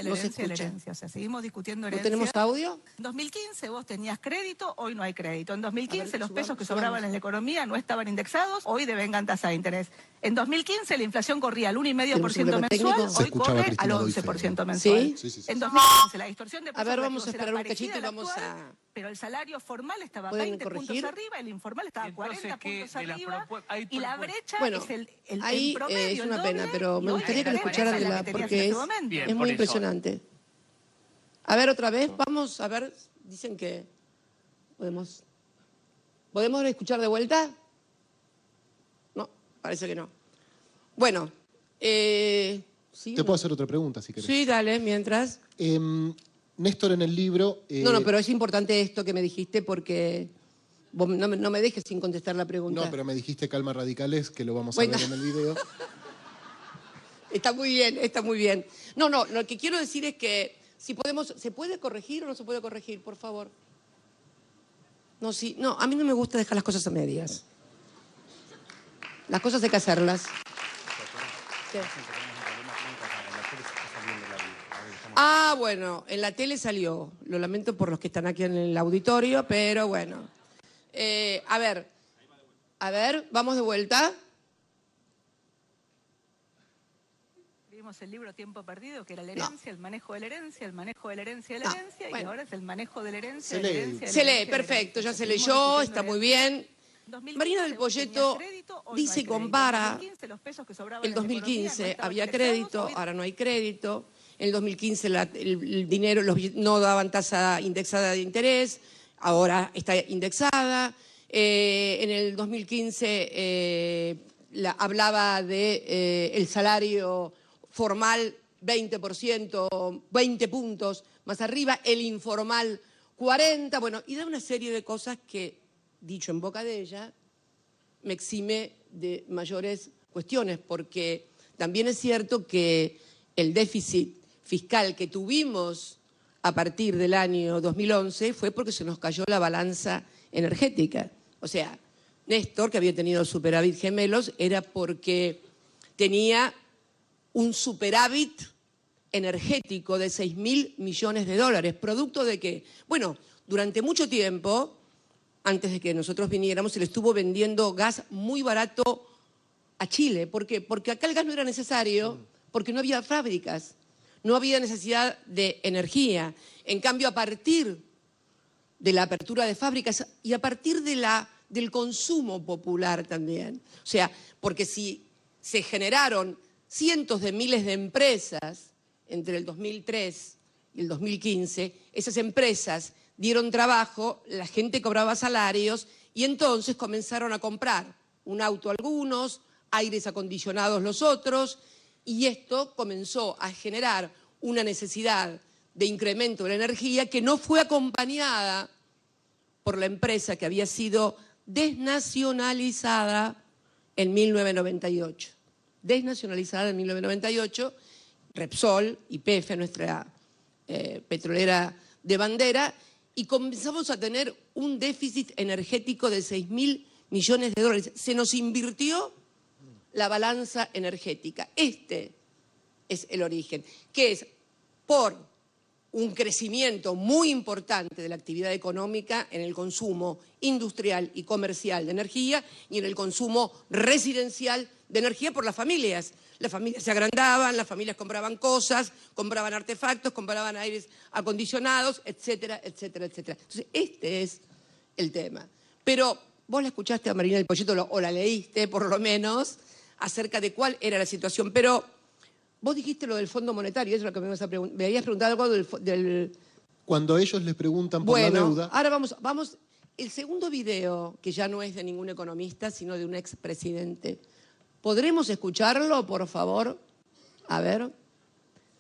No se escucha. O sea, seguimos discutiendo ¿No herencia. tenemos audio? En 2015 vos tenías crédito, hoy no hay crédito. En 2015 los pesos que subamos. sobraban en la economía no estaban indexados, hoy devengan tasa de interés. En 2015 la inflación corría al 1,5% mensual, Se hoy escuchaba corre Cristina al Doife. 11% mensual. ¿Sí? Sí. En 2015 la distorsión de A precios ver, vamos a relativos era esperar un parecida cachito y a la vamos actual, a... pero el salario formal estaba ¿Pueden 20 corregir? puntos arriba, el informal estaba Entonces, 40 ¿qué puntos de las arriba, hay y la brecha Bueno, es el ahí promedio, es una el pena, doble, pero y me hoy gustaría que lo la escucharan diferencia de es la, que tenías porque en es ese momento. Bien, muy por eso. impresionante. A ver, otra vez, vamos a ver, dicen que podemos escuchar de vuelta. No, parece que no. Bueno, sí. Te puedo hacer otra pregunta, si querés. Sí, dale, mientras. Néstor, en el libro... No, pero es importante esto que me dijiste porque vos no me dejes sin contestar la pregunta. No, pero me dijiste calma radicales, que lo vamos a Bueno. ver en el video. Está muy bien, está muy bien. No, lo que quiero decir es que si podemos, ¿se puede corregir o no se puede corregir, por favor? No, a mí no me gusta dejar las cosas a medias. Las cosas hay que hacerlas. ¿Qué? Ah, bueno, en la tele salió. Lo lamento por los que están aquí en el auditorio, pero bueno. A ver, vamos de vuelta. Vimos el libro Tiempo Perdido, que era la herencia, el manejo de la herencia, el manejo de la herencia de la herencia, bueno. y ahora es el manejo de la herencia, Se de la lee. herencia, de la Se herencia, lee, de la perfecto, herencia. ya se Seguimos leyó, discutiendo está muy herencia. bien. 2015 Marina del vos Poyeto tenías crédito, hoy no dice hay y crédito. compara. En 2015 los pesos que sobraban El en la economía 2015 no estaban había indexados, crédito, hoy ahora no hay crédito. En el 2015 el dinero no daban tasa indexada de interés, ahora está indexada. En el 2015 hablaba de el salario formal 20%, 20 puntos más arriba, el informal 40, bueno, y da una serie de cosas que, dicho en boca de ella, me exime de mayores cuestiones, porque también es cierto que el déficit fiscal que tuvimos a partir del año 2011 fue porque se nos cayó la balanza energética. O sea, Néstor, que había tenido superávit gemelos, era porque tenía un superávit energético de 6.000 millones de dólares. ¿Producto de qué? Bueno, durante mucho tiempo, antes de que nosotros viniéramos, se le estuvo vendiendo gas muy barato a Chile. ¿Por qué? Porque acá el gas no era necesario, porque no había fábricas, no había necesidad de energía. En cambio, a partir de la apertura de fábricas y a partir del consumo popular también, o sea, porque si se generaron cientos de miles de empresas entre el 2003 y el 2015, esas empresas dieron trabajo, la gente cobraba salarios y entonces comenzaron a comprar un auto algunos, aires acondicionados los otros, y esto comenzó a generar una necesidad de incremento de la energía que no fue acompañada por la empresa que había sido desnacionalizada en 1998. Desnacionalizada en 1998, Repsol, YPF, nuestra petrolera de bandera, y comenzamos a tener un déficit energético de 6.000 millones de dólares. Se nos invirtió la balanza energética. Este es el origen, que es por un crecimiento muy importante de la actividad económica en el consumo industrial y comercial de energía y en el consumo residencial de energía por las familias. Las familias se agrandaban, las familias compraban cosas, compraban artefactos, compraban aires acondicionados, etcétera, etcétera, etcétera. Entonces, este es el tema. Pero vos la escuchaste a Marina del Pollito, o la leíste por lo menos, acerca de cuál era la situación. Pero vos dijiste lo del Fondo Monetario, eso es lo que me habías preguntado algo del... Cuando ellos les preguntan por la deuda... Ahora vamos. El segundo video, que ya no es de ningún economista, sino de un expresidente. ¿Podremos escucharlo, por favor? A ver.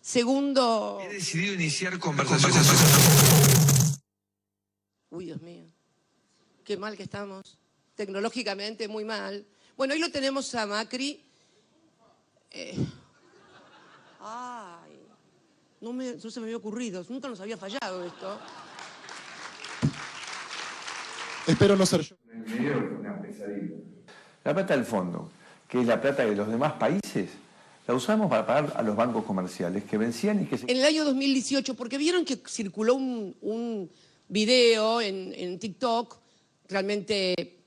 Segundo... He decidido iniciar conversaciones. Uy, Dios mío. Qué mal que estamos. Tecnológicamente muy mal. Bueno, hoy lo tenemos a Macri. Ay, no se me había ocurrido. Nunca nos había fallado esto. Espero no ser yo. Una pesadilla. La plata del fondo, que es la plata de los demás países, la usamos para pagar a los bancos comerciales que vencían y que se... En el año 2018, porque vieron que circuló un video en TikTok realmente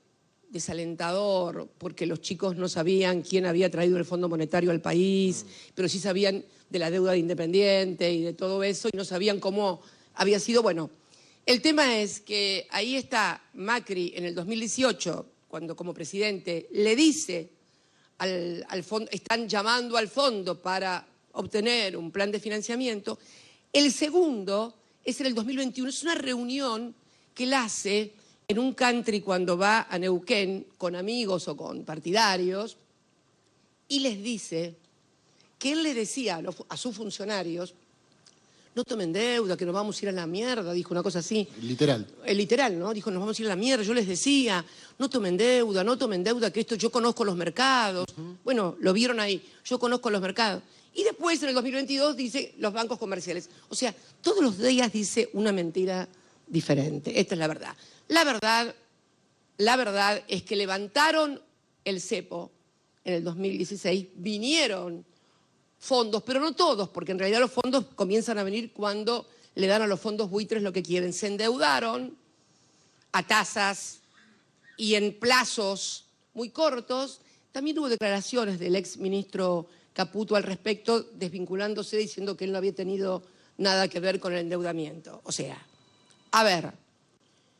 desalentador, porque los chicos no sabían quién había traído el Fondo Monetario al país, pero sí sabían de la deuda de Independiente y de todo eso, y no sabían cómo había sido. Bueno, el tema es que ahí está Macri en el 2018, cuando como presidente le dice al fondo, están llamando al fondo para obtener un plan de financiamiento. El segundo es en el 2021, es una reunión que él hace en un country cuando va a Neuquén con amigos o con partidarios y les dice que él le decía a sus funcionarios: no tomen deuda, que nos vamos a ir a la mierda, dijo una cosa así. Literal. Literal, ¿no? Dijo, nos vamos a ir a la mierda. Yo les decía, no tomen deuda, que esto yo conozco los mercados. Bueno, lo vieron ahí, yo conozco los mercados. Y después, en el 2022, dice los bancos comerciales. O sea, todos los días dice una mentira diferente. Esta es la verdad. La verdad es que levantaron el cepo en el 2016, vinieron fondos, pero no todos, porque en realidad los fondos comienzan a venir cuando le dan a los fondos buitres lo que quieren. Se endeudaron a tasas y en plazos muy cortos. También hubo declaraciones del ex ministro Caputo al respecto, desvinculándose, diciendo que él no había tenido nada que ver con el endeudamiento. O sea, a ver,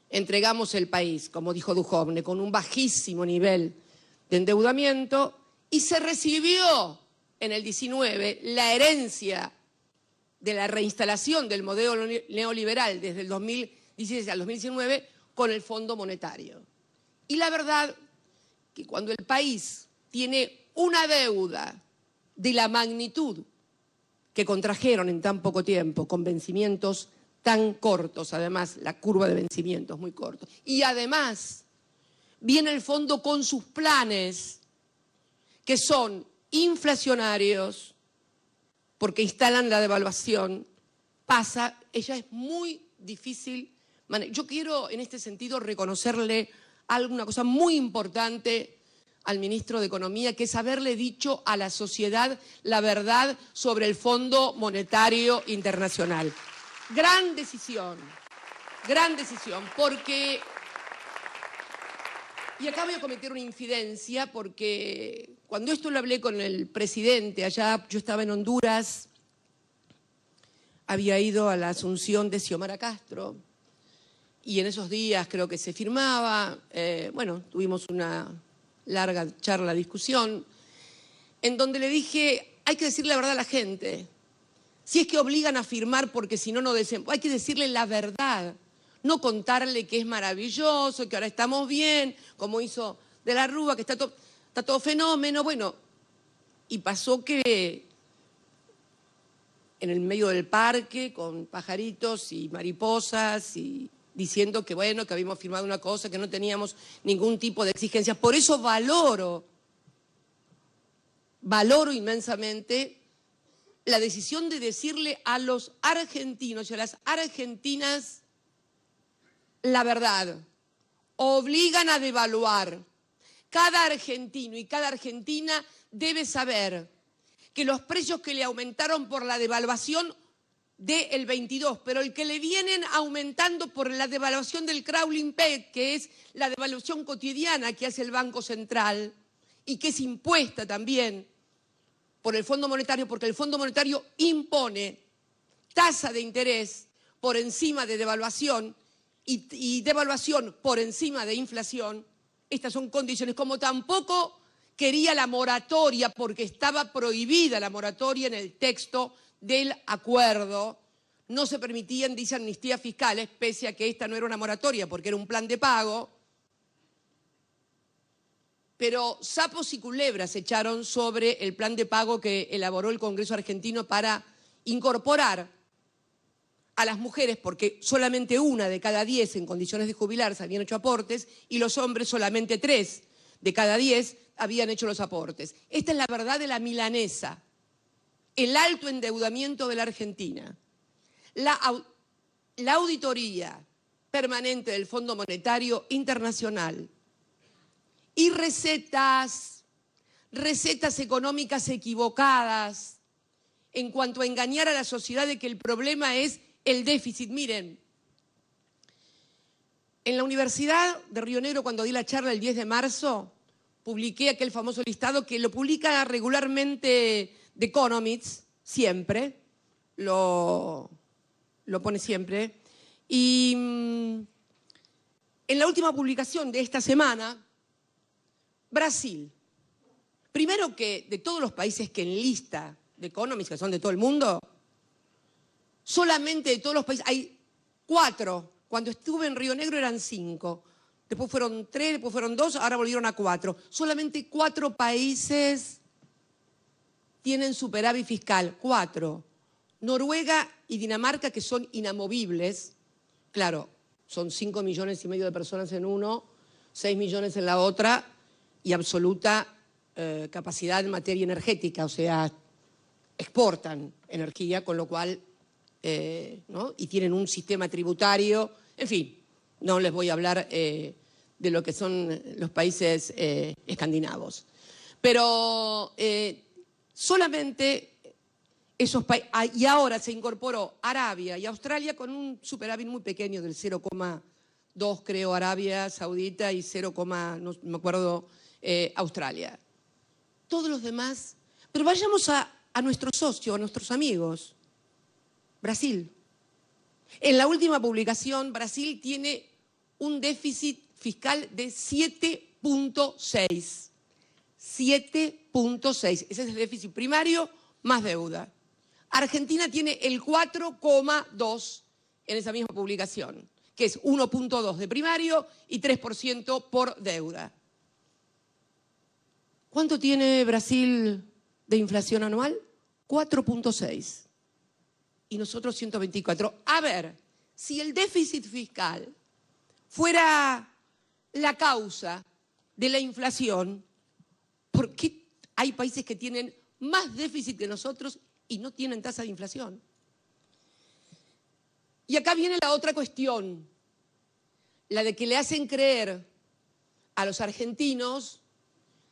entregamos el país, como dijo Duhovne, con un bajísimo nivel de endeudamiento y se recibió en el 19 la herencia de la reinstalación del modelo neoliberal desde el 2016 al 2019 con el Fondo Monetario. Y la verdad que cuando el país tiene una deuda de la magnitud que contrajeron en tan poco tiempo, con vencimientos tan cortos, además la curva de vencimientos muy cortos, y además viene el fondo con sus planes que son inflacionarios, porque instalan la devaluación, ella es muy difícil. Yo quiero en este sentido reconocerle alguna cosa muy importante al ministro de Economía, que es haberle dicho a la sociedad la verdad sobre el Fondo Monetario Internacional. Gran decisión, porque... Y acá voy a cometer una infidencia, porque cuando esto lo hablé con el presidente, allá yo estaba en Honduras, había ido a la asunción de Xiomara Castro, y en esos días creo que se firmaba, tuvimos una larga charla, discusión, en donde le dije, hay que decirle la verdad a la gente. Si es que obligan a firmar porque si no, no hay que decirle la verdad. No contarle que es maravilloso, que ahora estamos bien, como hizo De la Rúa, que está todo fenómeno. Bueno, y pasó que en el medio del parque, con pajaritos y mariposas, y diciendo que bueno, que habíamos firmado una cosa, que no teníamos ningún tipo de exigencias. Por eso valoro inmensamente la decisión de decirle a los argentinos y a las argentinas la verdad. Obligan a devaluar. Cada argentino y cada argentina debe saber que los precios que le aumentaron por la devaluación del 22, pero el que le vienen aumentando por la devaluación del crawling peg, que es la devaluación cotidiana que hace el Banco Central y que es impuesta también por el Fondo Monetario, porque el Fondo Monetario impone tasa de interés por encima de devaluación y devaluación por encima de inflación. Estas son condiciones, como tampoco quería la moratoria, porque estaba prohibida la moratoria en el texto del acuerdo. No se permitían, dice, amnistías fiscales, pese a que esta no era una moratoria, porque era un plan de pago. Pero sapos y culebras se echaron sobre el plan de pago que elaboró el Congreso argentino para incorporar a las mujeres, porque solamente 1 de cada 10 en condiciones de jubilarse habían hecho aportes, y los hombres solamente 3 de cada 10 habían hecho los aportes. Esta es la verdad de la milanesa. El alto endeudamiento de la Argentina, la auditoría permanente del Fondo Monetario Internacional y recetas económicas equivocadas en cuanto a engañar a la sociedad de que el problema es el déficit. Miren, en la Universidad de Río Negro, cuando di la charla el 10 de marzo, publiqué aquel famoso listado que lo publica regularmente The Economist, siempre, lo pone siempre. Y en la última publicación de esta semana, Brasil, primero que de todos los países que enlista The Economist, que son de todo el mundo, solamente de todos los países hay 4. Cuando estuve en Río Negro eran 5. Después fueron 3, después fueron 2, ahora volvieron a 4. Solamente 4 países tienen superávit fiscal. 4. Noruega y Dinamarca, que son inamovibles. Claro, son 5,5 millones de personas en uno, 6 millones en la otra, y absoluta capacidad en materia energética. O sea, exportan energía, con lo cual... ¿no? Y tienen un sistema tributario, en fin, no les voy a hablar de lo que son los países escandinavos. Pero solamente esos países, y ahora se incorporó Arabia y Australia con un superávit muy pequeño del 0,2, creo, Arabia Saudita, y 0, no me acuerdo, Australia. Todos los demás, pero vayamos a nuestros socios, a nuestros amigos. Brasil. En la última publicación, Brasil tiene un déficit fiscal de 7,6. 7,6. Ese es el déficit primario más deuda. Argentina tiene el 4,2 en esa misma publicación, que es 1,2 de primario y 3% por deuda. ¿Cuánto tiene Brasil de inflación anual? 4,6. Y nosotros 124. A ver, si el déficit fiscal fuera la causa de la inflación, ¿por qué Hay países que tienen más déficit que nosotros y no tienen tasa de inflación. Y acá viene la otra cuestión, la de que le hacen creer a los argentinos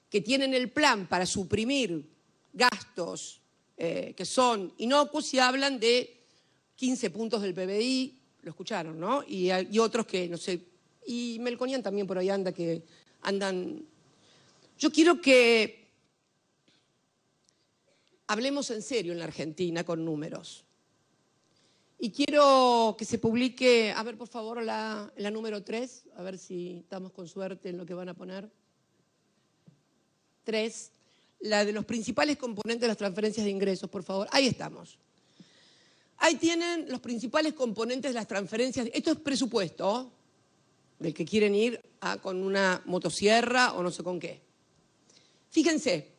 que tienen el plan para suprimir gastos que son inocuos y hablan de 15 puntos del PBI, lo escucharon, ¿no? Y otros que, no sé, y Melconian también por ahí anda, que andan... Yo quiero que hablemos en serio en la Argentina con números. Y quiero que se publique, a ver por favor la número 3, a ver si estamos con suerte en lo que van a poner. 3, la de los principales componentes de las transferencias de ingresos, por favor. Ahí estamos. Ahí tienen los principales componentes de las transferencias. Esto es presupuesto del que quieren ir con una motosierra o no sé con qué. Fíjense,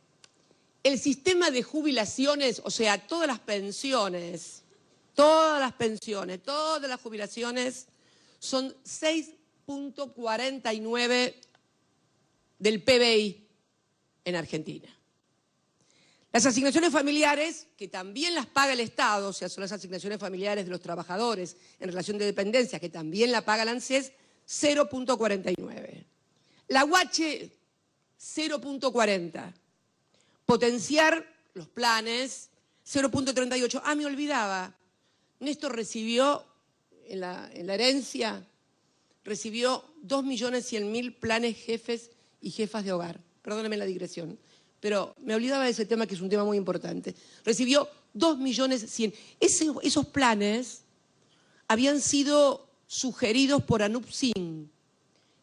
el sistema de jubilaciones, o sea, todas las pensiones, todas las jubilaciones son 6.49 del PBI en Argentina. Las asignaciones familiares, que también las paga el Estado, o sea, son las asignaciones familiares de los trabajadores en relación de dependencia, que también la paga la ANSES, 0.49. La UH, 0.40. Potenciar los planes, 0.38. Ah, me olvidaba. Néstor recibió, en la herencia, recibió 2.100.000 planes jefes y jefas de hogar. Perdónenme la digresión, pero me olvidaba de ese tema que es un tema muy importante. Recibió 2.100.000. Esos planes habían sido sugeridos por Anup Singh,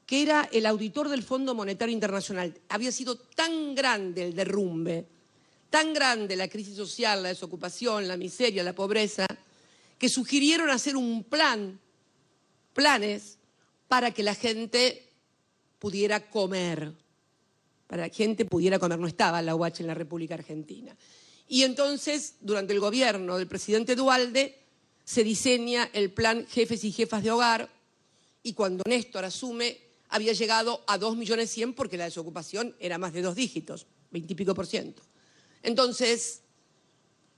que era el auditor del Fondo Monetario Internacional. Había sido tan grande el derrumbe, tan grande la crisis social, la desocupación, la miseria, la pobreza, que sugirieron hacer planes para que la gente pudiera comer. Para que la gente pudiera comer. No estaba la UH en la República Argentina. Y entonces, durante el gobierno del presidente Duhalde, se diseña el plan Jefes y Jefas de Hogar, y cuando Néstor asume, había llegado a 2.100.000 porque la desocupación era más de 2 dígitos, 20 y pico %. Entonces,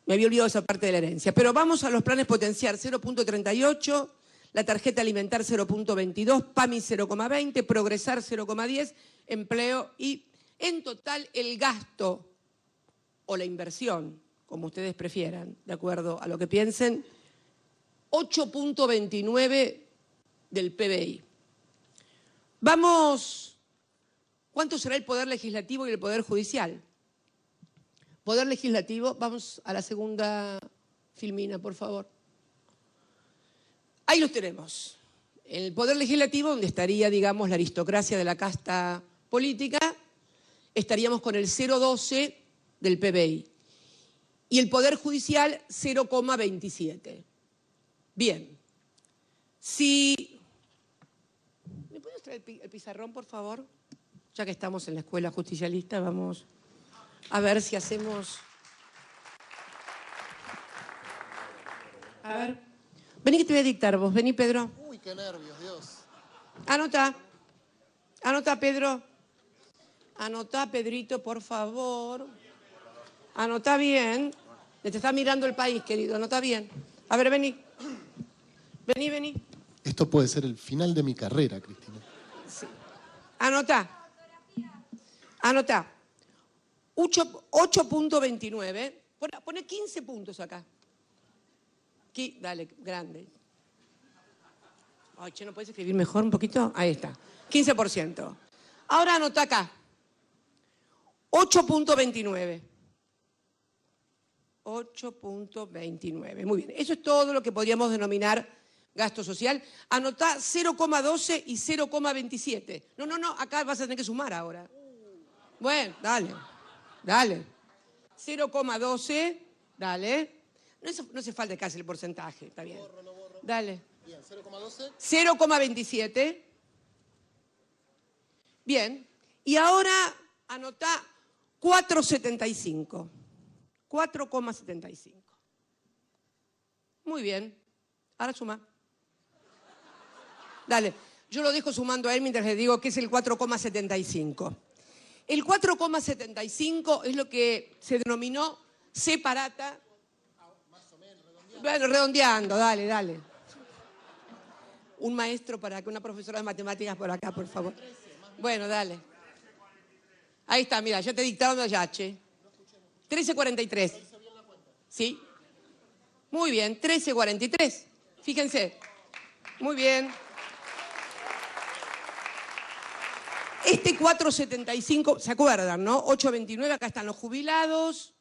me había olvidado esa parte de la herencia. Pero vamos a los planes potenciar, 0.38, la tarjeta alimentar 0.22, PAMI 0.20, progresar 0.10, empleo y en total el gasto o la inversión, como ustedes prefieran, de acuerdo a lo que piensen, 8.29 del PBI. Vamos, ¿cuánto será el Poder Legislativo y el Poder Judicial? Poder Legislativo, vamos a la segunda filmina, por favor. Ahí los tenemos. El Poder Legislativo, donde estaría, digamos, la aristocracia de la casta política, estaríamos con el 0,12 del PBI. Y el Poder Judicial, 0,27. Bien. Si... ¿Me puedes traer el pizarrón, por favor? Ya que estamos en la escuela justicialista, vamos... A ver si hacemos... A ver. Vení que te voy a dictar vos. Vení, Pedro. Uy, qué nervios, Dios. Anota. Anota, Pedro. Anota, Pedrito, por favor. Anota bien. Te está mirando el país, querido. Anota bien. A ver, vení. Vení. Esto puede ser el final de mi carrera, Cristina. Sí. Anota. 8.29. Pone 15 puntos acá. Aquí, dale, grande. Ay, che, ¿no puedes escribir mejor un poquito? Ahí está. 15%. Ahora anota acá. 8.29. 8.29. Muy bien. Eso es todo lo que podríamos denominar gasto social. Anotá 0,12 y 0,27. No. Acá vas a tener que sumar ahora. Bueno, dale. 0,12. Dale. No hace falta que hace el porcentaje. Está bien. Lo borro. Dale. Bien, 0,12. 0,27. Bien. Y ahora anotá 4,75. 4,75. Muy bien. Ahora suma. Dale. Yo lo dejo sumando a él mientras le digo que es el 4,75. El 4,75 es lo que se denominó separata. Bueno, redondeando, dale. Un maestro para que una profesora de matemáticas por acá, por favor. Bueno, dale. Ahí está, mira, ya te dictaron allá, che. 13.43. ¿Sí? Muy bien, 13.43. Fíjense. Muy bien. Este 4.75, ¿se acuerdan, no? 8.29, acá están los jubilados.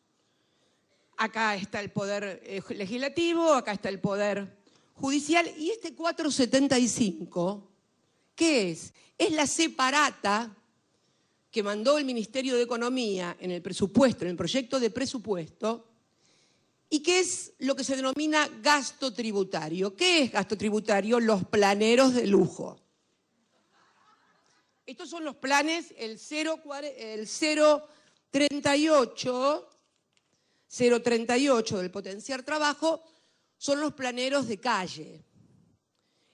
Acá está el poder legislativo, acá está el poder judicial. Y este 4.75, ¿qué es? Es la separata que mandó el Ministerio de Economía en el presupuesto, en el proyecto de presupuesto, y que es lo que se denomina gasto tributario. ¿Qué es gasto tributario? Los planeros de lujo. Estos son los planes, el 038 del potenciar trabajo, son los planeros de calle.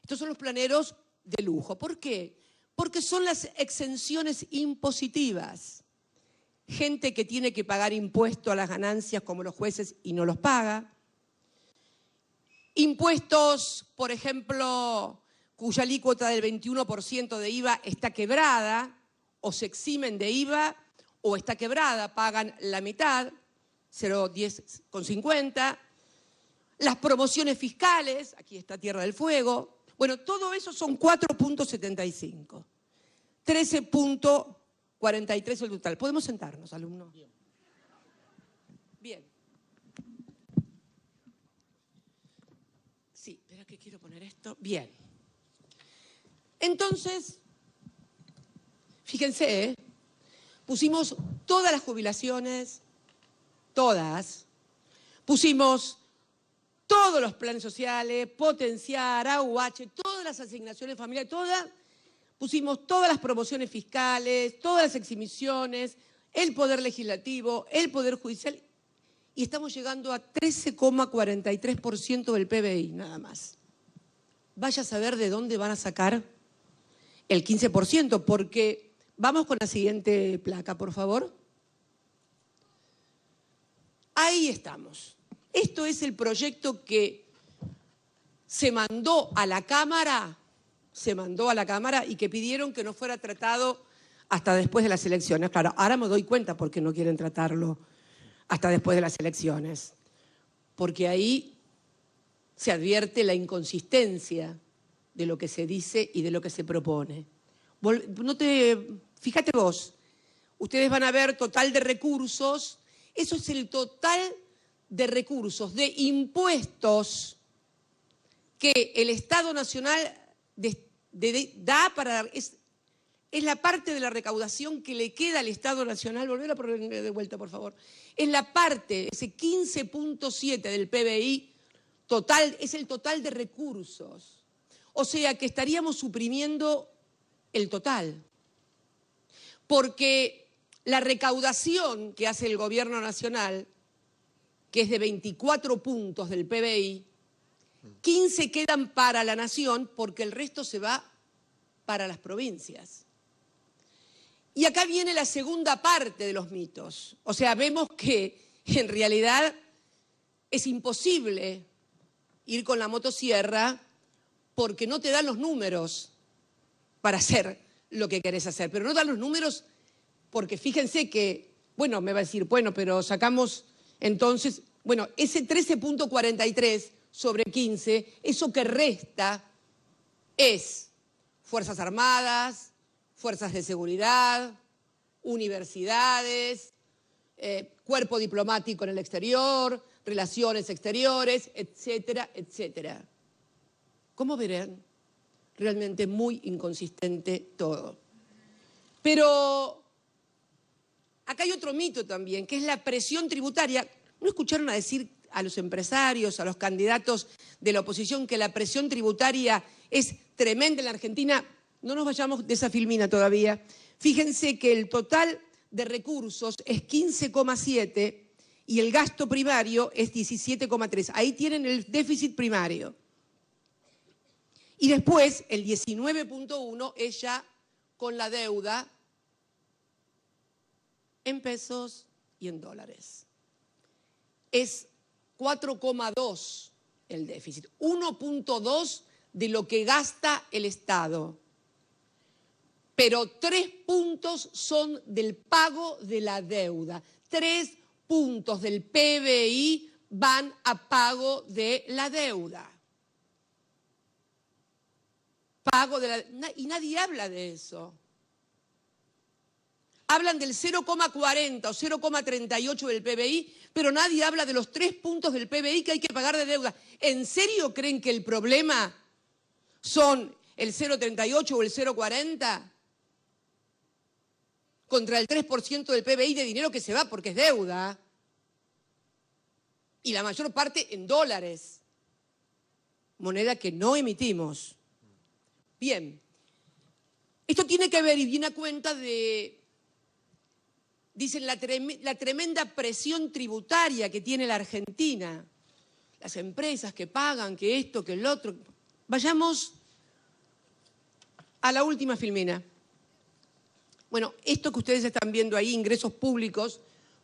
Estos son los planeros de lujo. ¿Por qué? Porque son las exenciones impositivas. Gente que tiene que pagar impuesto a las ganancias como los jueces y no los paga. Impuestos, por ejemplo, cuya alícuota del 21% de IVA está quebrada, o se eximen de IVA, o está quebrada, pagan la mitad, 0,10,50. Las promociones fiscales, aquí está Tierra del Fuego. Bueno, todo eso son 4.75. 13.43 el total. ¿Podemos sentarnos, alumnos? Bien. Sí, espera que quiero poner esto. Bien. Entonces, fíjense, pusimos todas las jubilaciones, todas. Pusimos todos los planes sociales, potenciar, AUH, todas las asignaciones familiares, todas. Pusimos todas las promociones fiscales, todas las exhibiciones, el poder legislativo, el poder judicial, y estamos llegando a 13,43% del PBI, nada más. Vaya a saber de dónde van a sacar el 15%, porque vamos con la siguiente placa, por favor. Ahí estamos. Esto es el proyecto que se mandó a la Cámara y que pidieron que no fuera tratado hasta después de las elecciones. Claro, ahora me doy cuenta por qué no quieren tratarlo hasta después de las elecciones. Porque ahí se advierte la inconsistencia de lo que se dice y de lo que se propone. Fíjate vos, ustedes van a ver total de recursos, eso es el total de recursos, de impuestos que el Estado Nacional da para... Es la parte de la recaudación que le queda al Estado Nacional. Volver a poner de vuelta, por favor. Es la parte, ese 15.7 del PBI total, es el total de recursos. O sea que estaríamos suprimiendo el total. Porque la recaudación que hace el Gobierno Nacional, que es de 24 puntos del PBI, 15 quedan para la nación porque el resto se va para las provincias. Y acá viene la segunda parte de los mitos. O sea, vemos que en realidad es imposible ir con la motosierra porque no te dan los números para hacer lo que querés hacer. Pero no dan los números porque fíjense que, bueno, me va a decir, bueno, pero sacamos entonces, bueno, ese 13.43 sobre 15, eso que resta es Fuerzas Armadas, Fuerzas de Seguridad, universidades, cuerpo diplomático en el exterior, relaciones exteriores, etcétera, etcétera. Como verán, realmente muy inconsistente todo. Pero acá hay otro mito también, que es la presión tributaria. ¿No escucharon a decir a los empresarios, a los candidatos de la oposición que la presión tributaria es tremenda en la Argentina? No nos vayamos de esa filmina todavía. Fíjense que el total de recursos es 15,7 y el gasto primario es 17,3. Ahí tienen el déficit primario. Y después el 19,1 es ya con la deuda en pesos y en dólares. Es 4,2 el déficit, 1,2 de lo que gasta el Estado. Pero 3 puntos son del pago de la deuda. 3 puntos del PBI van a pago de la deuda. Y nadie habla de eso. Hablan del 0,40 o 0,38 del PBI, pero nadie habla de los 3 puntos del PBI que hay que pagar de deuda. ¿En serio creen que el problema son el 0,38 o el 0,40? Contra el 3% del PBI de dinero que se va porque es deuda. Y la mayor parte en dólares. Moneda que no emitimos. Bien. Esto tiene que ver y viene a cuenta de, dicen, la tremenda presión tributaria que tiene la Argentina. Las empresas que pagan, que esto, que el otro. Vayamos a la última filmina. Bueno, esto que ustedes están viendo ahí, ingresos públicos,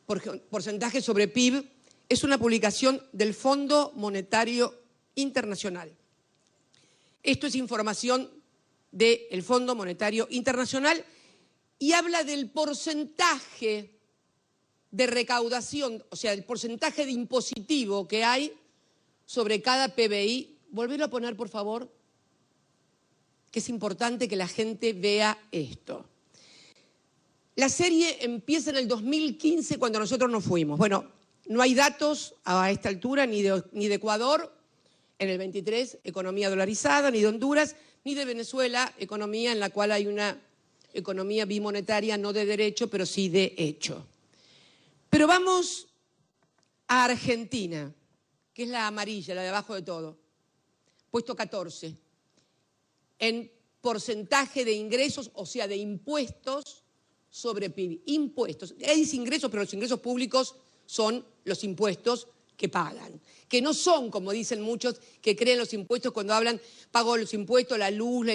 porcentaje sobre PIB, es una publicación del Fondo Monetario Internacional. Esto es información del Fondo Monetario Internacional y habla del porcentaje de recaudación, o sea, el porcentaje de impositivo que hay sobre cada PBI. Volverlo a poner, por favor, que es importante que la gente vea esto. La serie empieza en el 2015, cuando nosotros nos fuimos. Bueno, no hay datos a esta altura ni de Ecuador, en el 23, economía dolarizada, ni de Honduras, ni de Venezuela, economía en la cual hay una economía bimonetaria, no de derecho, pero sí de hecho. Pero vamos a Argentina, que es la amarilla, la de abajo de todo, puesto 14, en porcentaje de ingresos, o sea, de impuestos sobre PIB. Impuestos. Hay ingresos, pero los ingresos públicos son los impuestos que pagan. Que no son, como dicen muchos, que creen los impuestos cuando hablan, pago los impuestos, la luz,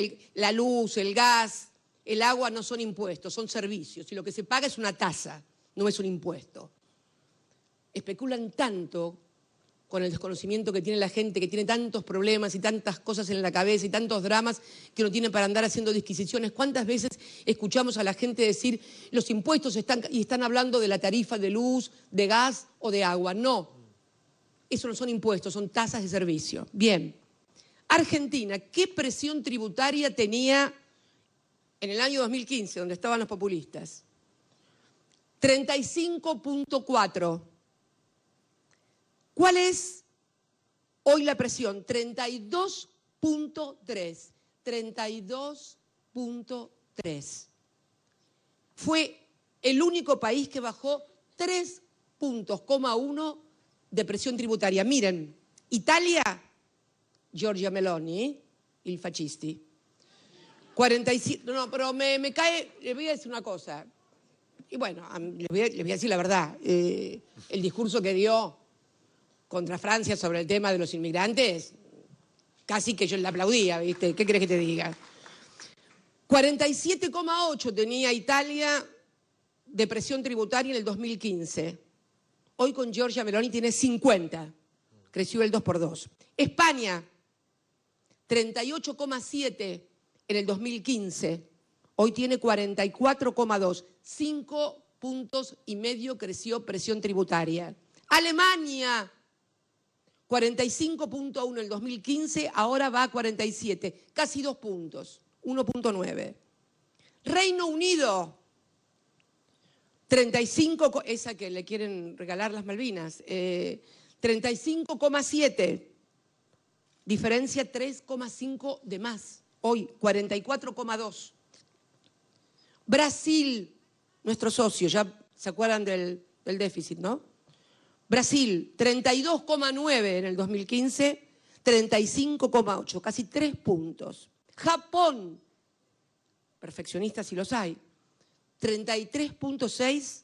el gas, el agua, no son impuestos, son servicios. Y lo que se paga es una tasa, no es un impuesto. Especulan tanto con el desconocimiento que tiene la gente, que tiene tantos problemas y tantas cosas en la cabeza y tantos dramas que no tiene para andar haciendo disquisiciones. ¿Cuántas veces escuchamos a la gente decir los impuestos están hablando de la tarifa de luz, de gas o de agua? No, eso no son impuestos, son tasas de servicio. Bien, Argentina, ¿qué presión tributaria tenía en el año 2015, donde estaban los populistas? 35,4. ¿Cuál es hoy la presión? 32,3. 32,3. Fue el único país que bajó 3,1 puntos de presión tributaria. Miren, Italia, Giorgia Meloni, il fascisti. 47, no, pero me cae, le voy a decir una cosa. Y bueno, les voy a decir la verdad. El discurso que dio contra Francia sobre el tema de los inmigrantes, casi que yo le aplaudía, ¿viste? ¿Qué crees que te diga? 47,8 tenía Italia de presión tributaria en el 2015. Hoy con Giorgia Meloni tiene 50. Creció el 2x2. España, 38,7 en el 2015. Hoy tiene 44,2. 5,5 puntos creció presión tributaria. Alemania, 45,1 en el 2015, ahora va a 47, casi 2 puntos, 1,9. Reino Unido, 35, esa que le quieren regalar las Malvinas, 35,7, diferencia 3,5 de más, hoy 44,2. Brasil, nuestro socio, ya se acuerdan del déficit, ¿no? Brasil, 32,9 en el 2015, 35,8, casi 3 puntos. Japón, perfeccionistas si los hay, 33,6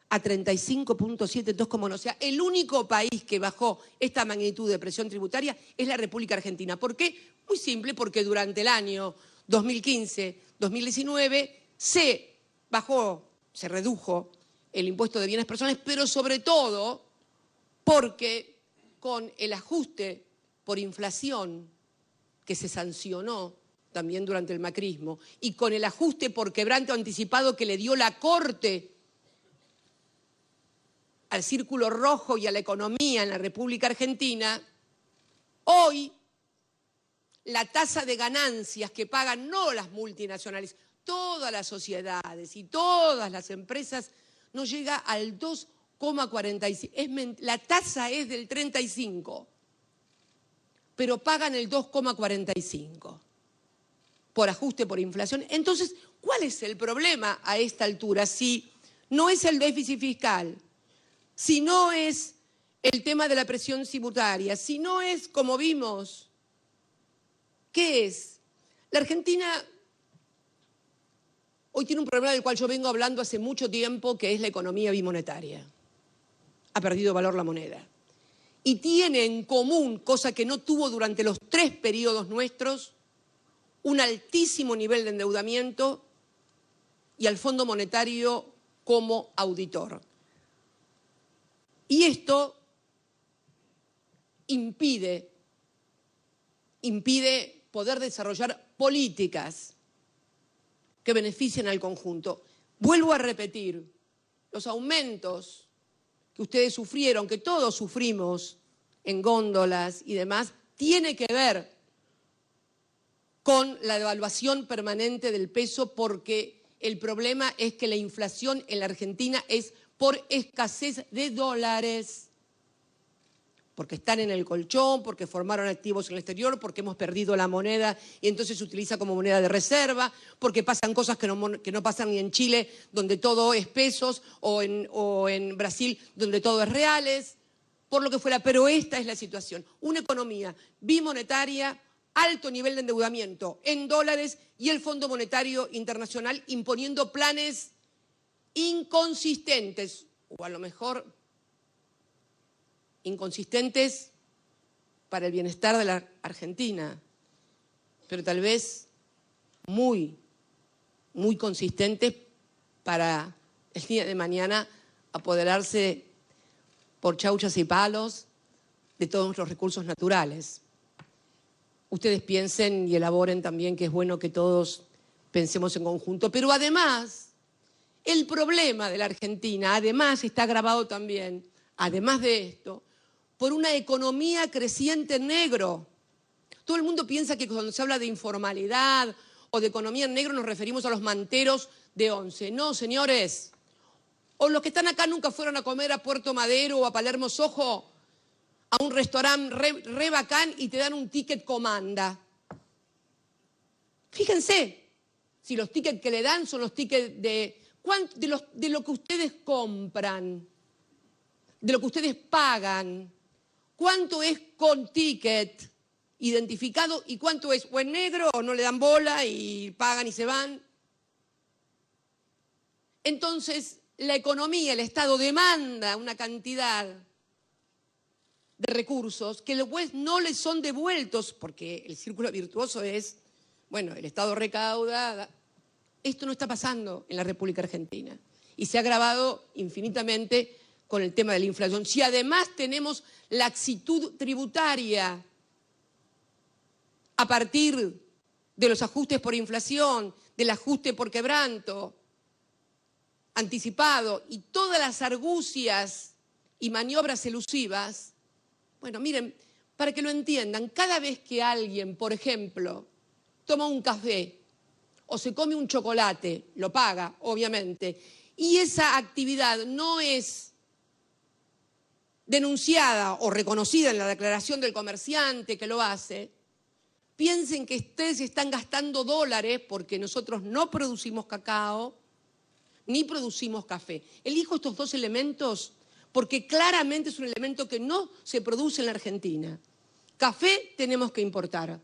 a 35,7, 2,1. O sea, el único país que bajó esta magnitud de presión tributaria es la República Argentina. ¿Por qué? Muy simple, porque durante el año 2015-2019 se redujo el impuesto de bienes personales, pero sobre todo porque con el ajuste por inflación que se sancionó también durante el macrismo y con el ajuste por quebranto anticipado que le dio la Corte al Círculo Rojo y a la economía en la República Argentina, hoy la tasa de ganancias que pagan no las multinacionales, todas las sociedades y todas las empresas no llega al 2,45. La tasa es del 35, pero pagan el 2,45 por ajuste por inflación. Entonces, ¿cuál es el problema a esta altura? Si no es el déficit fiscal, si no es el tema de la presión tributaria, si no es, como vimos, ¿qué es? La Argentina hoy tiene un problema del cual yo vengo hablando hace mucho tiempo, que es la economía bimonetaria. Ha perdido valor la moneda. Y tiene en común, cosa que no tuvo durante los 3 periodos nuestros, un altísimo nivel de endeudamiento y al Fondo Monetario como auditor. Y esto impide poder desarrollar políticas que beneficien al conjunto. Vuelvo a repetir, los aumentos que ustedes sufrieron, que todos sufrimos en góndolas y demás, tiene que ver con la devaluación permanente del peso, porque el problema es que la inflación en la Argentina es por escasez de dólares, porque están en el colchón, porque formaron activos en el exterior, porque hemos perdido la moneda y entonces se utiliza como moneda de reserva, porque pasan cosas que no pasan ni en Chile, donde todo es pesos, o en Brasil, donde todo es reales, por lo que fuera. Pero esta es la situación. Una economía bimonetaria, alto nivel de endeudamiento en dólares y el Fondo Monetario Internacional imponiendo planes inconsistentes, o a lo mejor inconsistentes para el bienestar de la Argentina, pero tal vez muy, muy consistentes para el día de mañana apoderarse por chauchas y palos de todos los recursos naturales. Ustedes piensen y elaboren también, que es bueno que todos pensemos en conjunto, pero además el problema de la Argentina, además está agravado también, además de esto, por una economía creciente en negro. Todo el mundo piensa que cuando se habla de informalidad o de economía en negro nos referimos a los manteros de Once. No, señores. O los que están acá nunca fueron a comer a Puerto Madero o a Palermo Soho, a un restaurante re bacán y te dan un ticket comanda. Fíjense, si los tickets que le dan son los tickets de lo que ustedes compran, de lo que ustedes pagan. ¿Cuánto es con ticket identificado y cuánto es o en negro o no le dan bola y pagan y se van? Entonces, la economía, el Estado demanda una cantidad de recursos que después no les son devueltos, porque el círculo virtuoso es, bueno, el Estado recauda. Esto no está pasando en la República Argentina y se ha agravado infinitamente con el tema de la inflación. Si además tenemos laxitud tributaria a partir de los ajustes por inflación, del ajuste por quebranto anticipado y todas las argucias y maniobras elusivas, bueno, miren, para que lo entiendan, cada vez que alguien, por ejemplo, toma un café o se come un chocolate, lo paga, obviamente, y esa actividad no es denunciada o reconocida en la declaración del comerciante que lo hace, piensen que ustedes están gastando dólares porque nosotros no producimos cacao ni producimos café. Elijo estos dos elementos porque claramente es un elemento que no se produce en la Argentina. Café tenemos que importar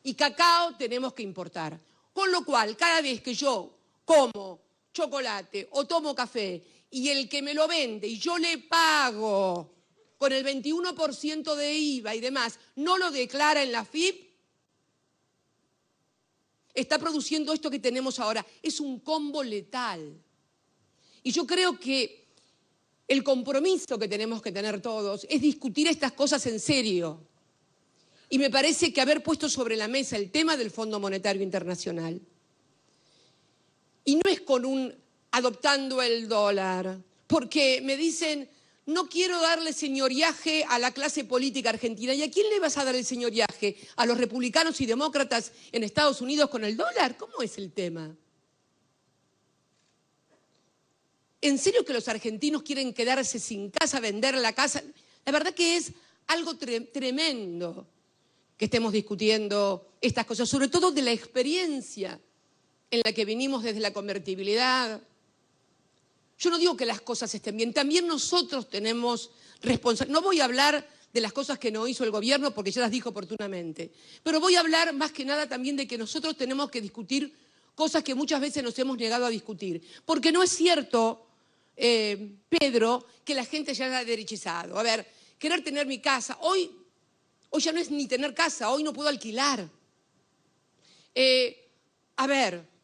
y cacao tenemos que importar. Con lo cual, cada vez que yo como chocolate o tomo café y el que me lo vende y yo le pago con el 21% de IVA y demás, no lo declara en la FIP, está produciendo esto que tenemos ahora. Es un combo letal. Y yo creo que el compromiso que tenemos que tener todos es discutir estas cosas en serio. Y me parece que haber puesto sobre la mesa el tema del Fondo Monetario Internacional, y no es adoptando el dólar, porque me dicen, no quiero darle señoriaje a la clase política argentina. ¿Y a quién le vas a dar el señoriaje? ¿A los republicanos y demócratas en Estados Unidos con el dólar? ¿Cómo es el tema? ¿En serio que los argentinos quieren quedarse sin casa, vender la casa? La verdad que es algo tremendo que estemos discutiendo estas cosas, sobre todo de la experiencia en la que vinimos desde la convertibilidad. Yo no digo que las cosas estén bien, también nosotros tenemos responsabilidad. No voy a hablar de las cosas que no hizo el gobierno porque ya las dijo oportunamente, pero voy a hablar más que nada también de que nosotros tenemos que discutir cosas que muchas veces nos hemos negado a discutir. Porque no es cierto, Pedro, que la gente ya haya derechizado. A ver, querer tener mi casa, hoy ya no es ni tener casa, hoy no puedo alquilar. A ver,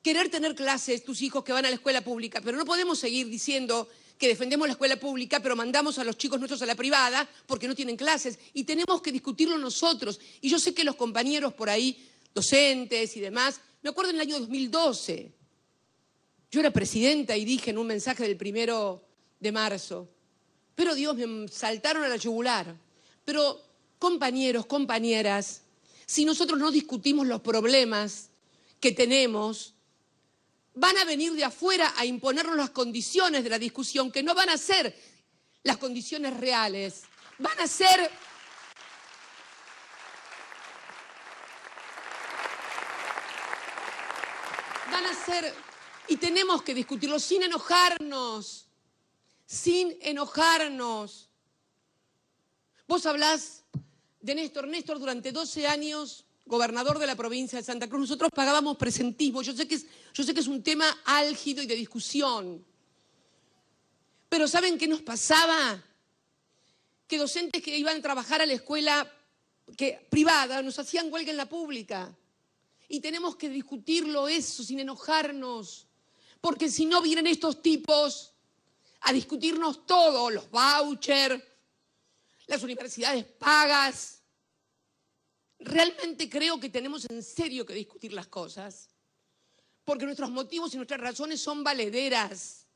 querer tener clases, tus hijos que van a la escuela pública, pero no podemos seguir diciendo que defendemos la escuela pública, pero mandamos a los chicos nuestros a la privada porque no tienen clases. Y tenemos que discutirlo nosotros. Y yo sé que los compañeros por ahí, docentes y demás, me acuerdo en el año 2012, yo era presidenta y dije en un mensaje del 1 de marzo, pero Dios, me saltaron a la yugular. Pero compañeros, compañeras, si nosotros no discutimos los problemas que tenemos, van a venir de afuera a imponernos las condiciones de la discusión, que no van a ser las condiciones reales, van a ser y tenemos que discutirlo sin enojarnos, sin enojarnos. Vos hablás de Néstor. Néstor durante 12 años... gobernador de la provincia de Santa Cruz, nosotros pagábamos presentismo. Yo sé que es un tema álgido y de discusión. Pero ¿saben qué nos pasaba? Que docentes que iban a trabajar a la escuela privada nos hacían huelga en la pública. Y tenemos que discutirlo eso sin enojarnos. Porque si no vienen estos tipos a discutirnos todo, los vouchers, las universidades pagas. Realmente creo que tenemos en serio que discutir las cosas, porque nuestros motivos y nuestras razones son valederas.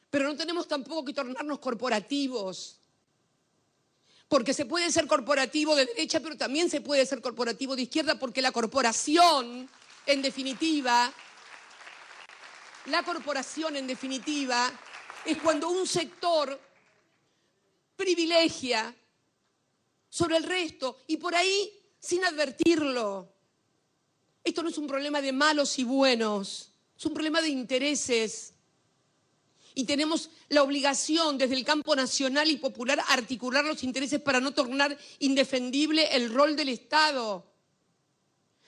Pero no tenemos tampoco que tornarnos corporativos, porque se puede ser corporativo de derecha, pero también se puede ser corporativo de izquierda, porque la corporación, en definitiva, es cuando un sector privilegia sobre el resto, y por ahí sin advertirlo. Esto no es un problema de malos y buenos, es un problema de intereses. Y tenemos la obligación desde el campo nacional y popular articular los intereses para no tornar indefendible el rol del Estado.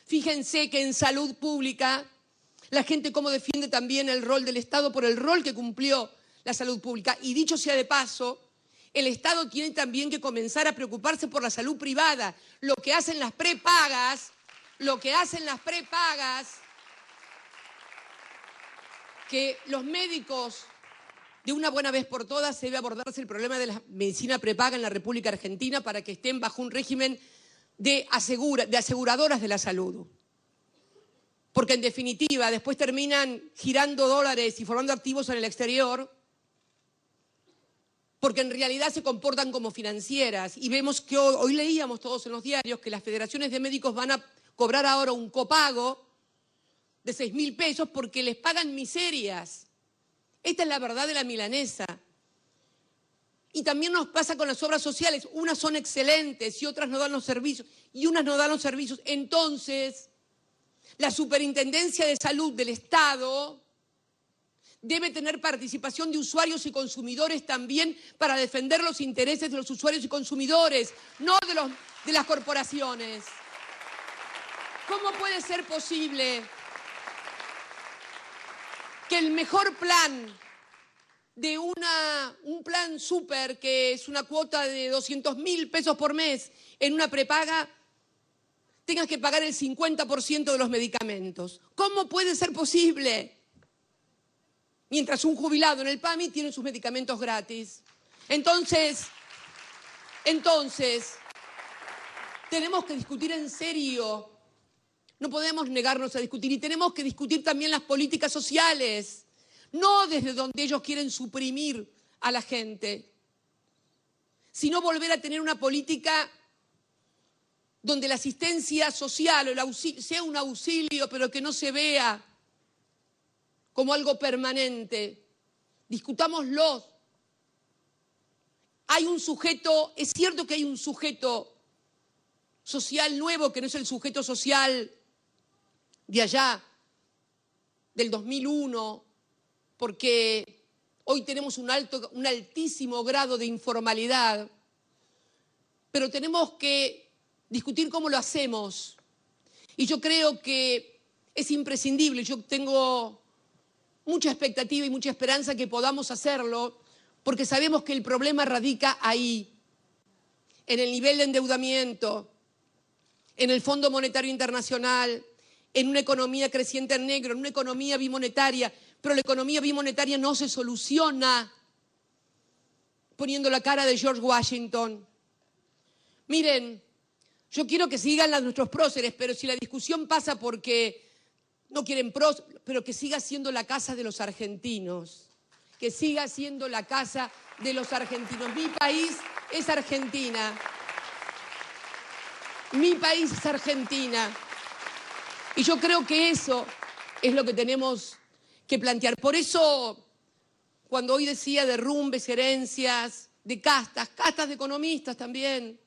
Fíjense que en salud pública la gente cómo defiende también el rol del Estado por el rol que cumplió la salud pública. Y dicho sea de paso, el Estado tiene también que comenzar a preocuparse por la salud privada. Lo que hacen las prepagas, que los médicos, de una buena vez por todas, debe abordarse el problema de la medicina prepaga en la República Argentina para que estén bajo un régimen de aseguradoras de la salud. Porque en definitiva después terminan girando dólares y formando activos en el exterior, porque en realidad se comportan como financieras. Y vemos que hoy leíamos todos en los diarios que las federaciones de médicos van a cobrar ahora un copago de 6.000 pesos porque les pagan miserias. Esta es la verdad de la milanesa. Y también nos pasa con las obras sociales. Unas son excelentes y otras no dan los servicios. Entonces, la Superintendencia de Salud del Estado debe tener participación de usuarios y consumidores también para defender los intereses de los usuarios y consumidores, no de las corporaciones. ¿Cómo puede ser posible que el mejor plan de un plan súper, que es una cuota de 200.000 pesos por mes en una prepaga, tengas que pagar el 50% de los medicamentos? ¿Cómo puede ser posible? mientras un jubilado en el PAMI tiene sus medicamentos gratis. Entonces, tenemos que discutir en serio. No podemos negarnos a discutir y tenemos que discutir también las políticas sociales, no desde donde ellos quieren suprimir a la gente, sino volver a tener una política donde la asistencia social o el auxilio, sea un auxilio, pero que no se vea como algo permanente. Discutámoslo. Hay un sujeto, es cierto que hay un sujeto social nuevo que no es el sujeto social de allá, del 2001, porque hoy tenemos un altísimo grado de informalidad, pero tenemos que discutir cómo lo hacemos. Y yo creo que es imprescindible, yo tengo mucha expectativa y mucha esperanza que podamos hacerlo, porque sabemos que el problema radica ahí, en el nivel de endeudamiento, en el Fondo Monetario Internacional, en una economía creciente en negro, en una economía bimonetaria, pero la economía bimonetaria no se soluciona poniendo la cara de George Washington. Miren, yo quiero que sigan nuestros próceres, pero si la discusión pasa porque no quieren pero que siga siendo la casa de los argentinos, que siga siendo la casa de los argentinos. Mi país es Argentina. Mi país es Argentina. Y yo creo que eso es lo que tenemos que plantear. Por eso, cuando hoy decía derrumbes, herencias, de castas de economistas también.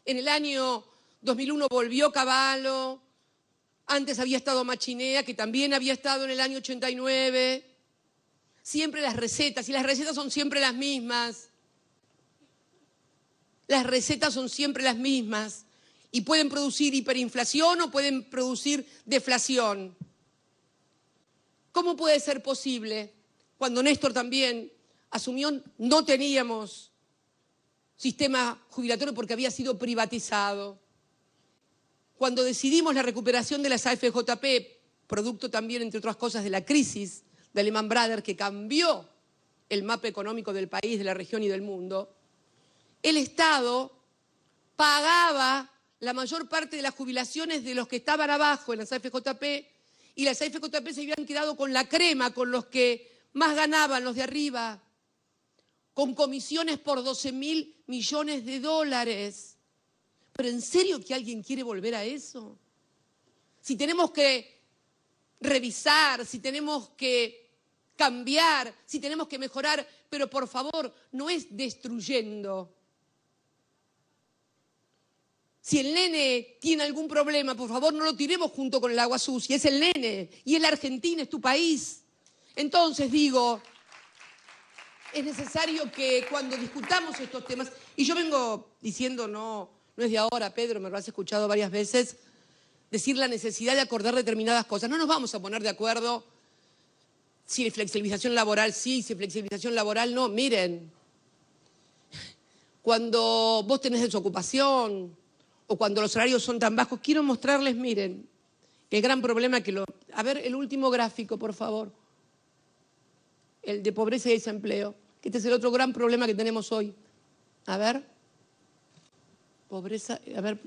En el año 2001 volvió Cavallo, antes había estado Machinea, que también había estado en el año 89. Siempre las recetas, y las recetas son siempre las mismas. Las recetas son siempre las mismas. Y pueden producir hiperinflación o pueden producir deflación. ¿Cómo puede ser posible? Cuando Néstor también asumió, no teníamos sistema jubilatorio porque había sido privatizado. Cuando decidimos la recuperación de las AFJP, producto también, entre otras cosas, de la crisis de Lehman Brothers, que cambió el mapa económico del país, de la región y del mundo, el Estado pagaba la mayor parte de las jubilaciones de los que estaban abajo en las AFJP, y las AFJP se habían quedado con la crema, con los que más ganaban, los de arriba, con comisiones por 12.000 millones de dólares. ¿Pero en serio que alguien quiere volver a eso? Si tenemos que revisar, si tenemos que cambiar, si tenemos que mejorar, pero por favor, no es destruyendo. Si el nene tiene algún problema, por favor, no lo tiremos junto con el agua sucia. Es el nene, y es la Argentina, es tu país. Entonces digo, es necesario que cuando discutamos estos temas, y yo vengo diciendo, no es de ahora, Pedro, me lo has escuchado varias veces, decir la necesidad de acordar determinadas cosas. No nos vamos a poner de acuerdo si flexibilización laboral sí, si flexibilización laboral no. Miren, cuando vos tenés desocupación o cuando los salarios son tan bajos, quiero mostrarles, miren, el gran problema que A ver, el último gráfico, por favor. El de pobreza y desempleo. Que este es el otro gran problema que tenemos hoy. A ver. Pobreza, a ver.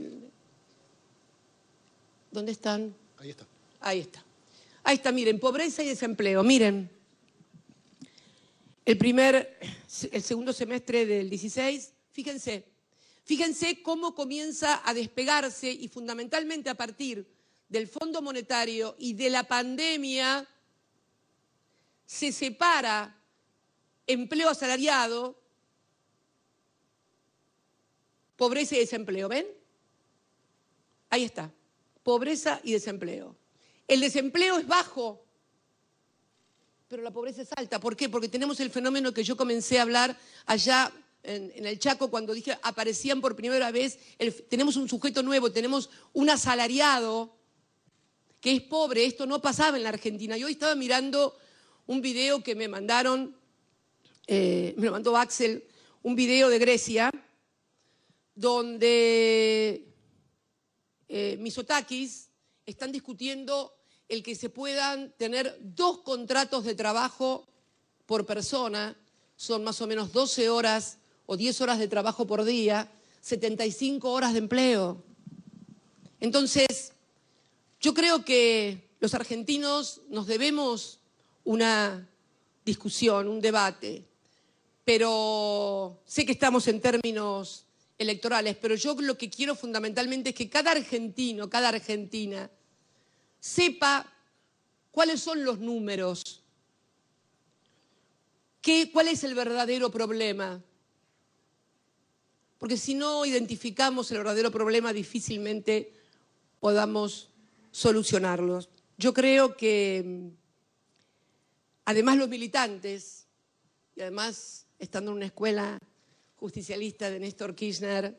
¿Dónde están? Ahí está. Ahí está. Ahí está, miren, pobreza y desempleo. Miren, el segundo semestre del 16, fíjense cómo comienza a despegarse y fundamentalmente a partir del Fondo Monetario y de la pandemia se separa empleo asalariado, pobreza y desempleo. ¿Ven? Ahí está. Pobreza y desempleo. El desempleo es bajo, pero la pobreza es alta. ¿Por qué? Porque tenemos el fenómeno que yo comencé a hablar allá en el Chaco cuando dije aparecían por primera vez, tenemos un sujeto nuevo, tenemos un asalariado que es pobre. Esto no pasaba en la Argentina. Yo hoy estaba mirando un video que me mandaron, me lo mandó Axel, un video de Grecia, donde Mitsotakis están discutiendo el que se puedan tener 2 contratos de trabajo por persona, son más o menos 12 horas o 10 horas de trabajo por día, 75 horas de empleo. Entonces, yo creo que los argentinos nos debemos una discusión, un debate, pero sé que estamos en términos electorales, pero yo lo que quiero fundamentalmente es que cada argentino, cada argentina, sepa cuáles son los números, cuál es el verdadero problema. Porque si no identificamos el verdadero problema, difícilmente podamos solucionarlos. Yo creo que, además, los militantes, y además estando en una escuela justicialista de Néstor Kirchner,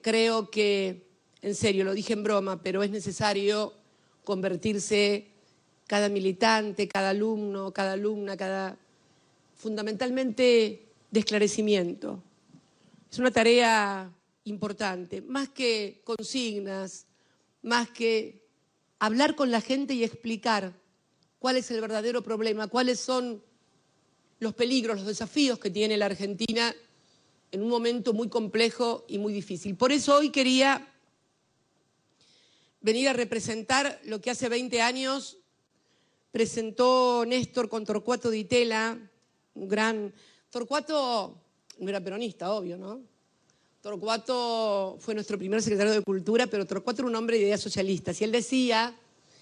creo que, en serio, lo dije en broma, pero es necesario convertirse cada militante, cada alumno, cada alumna, fundamentalmente de esclarecimiento. Es una tarea importante, más que consignas, más que hablar con la gente y explicar cuál es el verdadero problema, cuáles son los peligros, los desafíos que tiene la Argentina en un momento muy complejo y muy difícil. Por eso hoy quería venir a representar lo que hace 20 años presentó Néstor con Torcuato Di Tella, un gran... Torcuato no era peronista, obvio, ¿no? Torcuato fue nuestro primer secretario de Cultura, pero Torcuato era un hombre de ideas socialistas. Y él decía,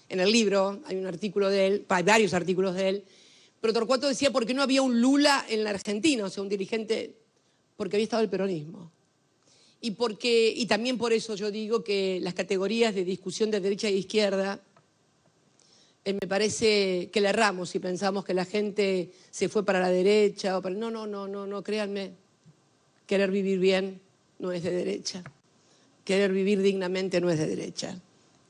en el libro, hay un artículo de él, hay varios artículos de él, pero Torcuato decía por qué no había un Lula en la Argentina, o sea, un dirigente, porque había estado el peronismo. Y también por eso yo digo que las categorías de discusión de derecha e izquierda, me parece que le erramos si pensamos que la gente se fue para la derecha. No, créanme, querer vivir bien no es de derecha. Querer vivir dignamente no es de derecha.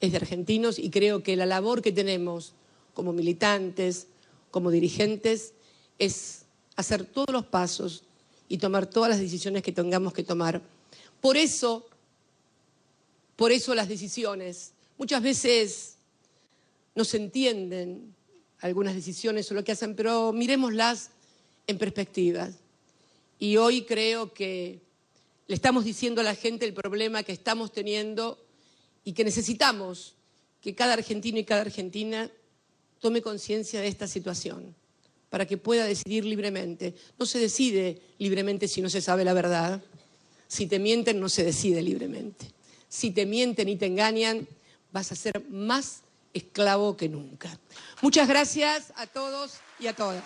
Es de argentinos, y creo que la labor que tenemos como militantes, como dirigentes, es hacer todos los pasos y tomar todas las decisiones que tengamos que tomar. Por eso las decisiones. Muchas veces no se entienden algunas decisiones o lo que hacen, pero miremoslas en perspectiva. Y hoy creo que le estamos diciendo a la gente el problema que estamos teniendo y que necesitamos que cada argentino y cada argentina tome conciencia de esta situación para que pueda decidir libremente. No se decide libremente si no se sabe la verdad. Si te mienten, no se decide libremente. Si te mienten y te engañan, vas a ser más esclavo que nunca. Muchas gracias a todos y a todas.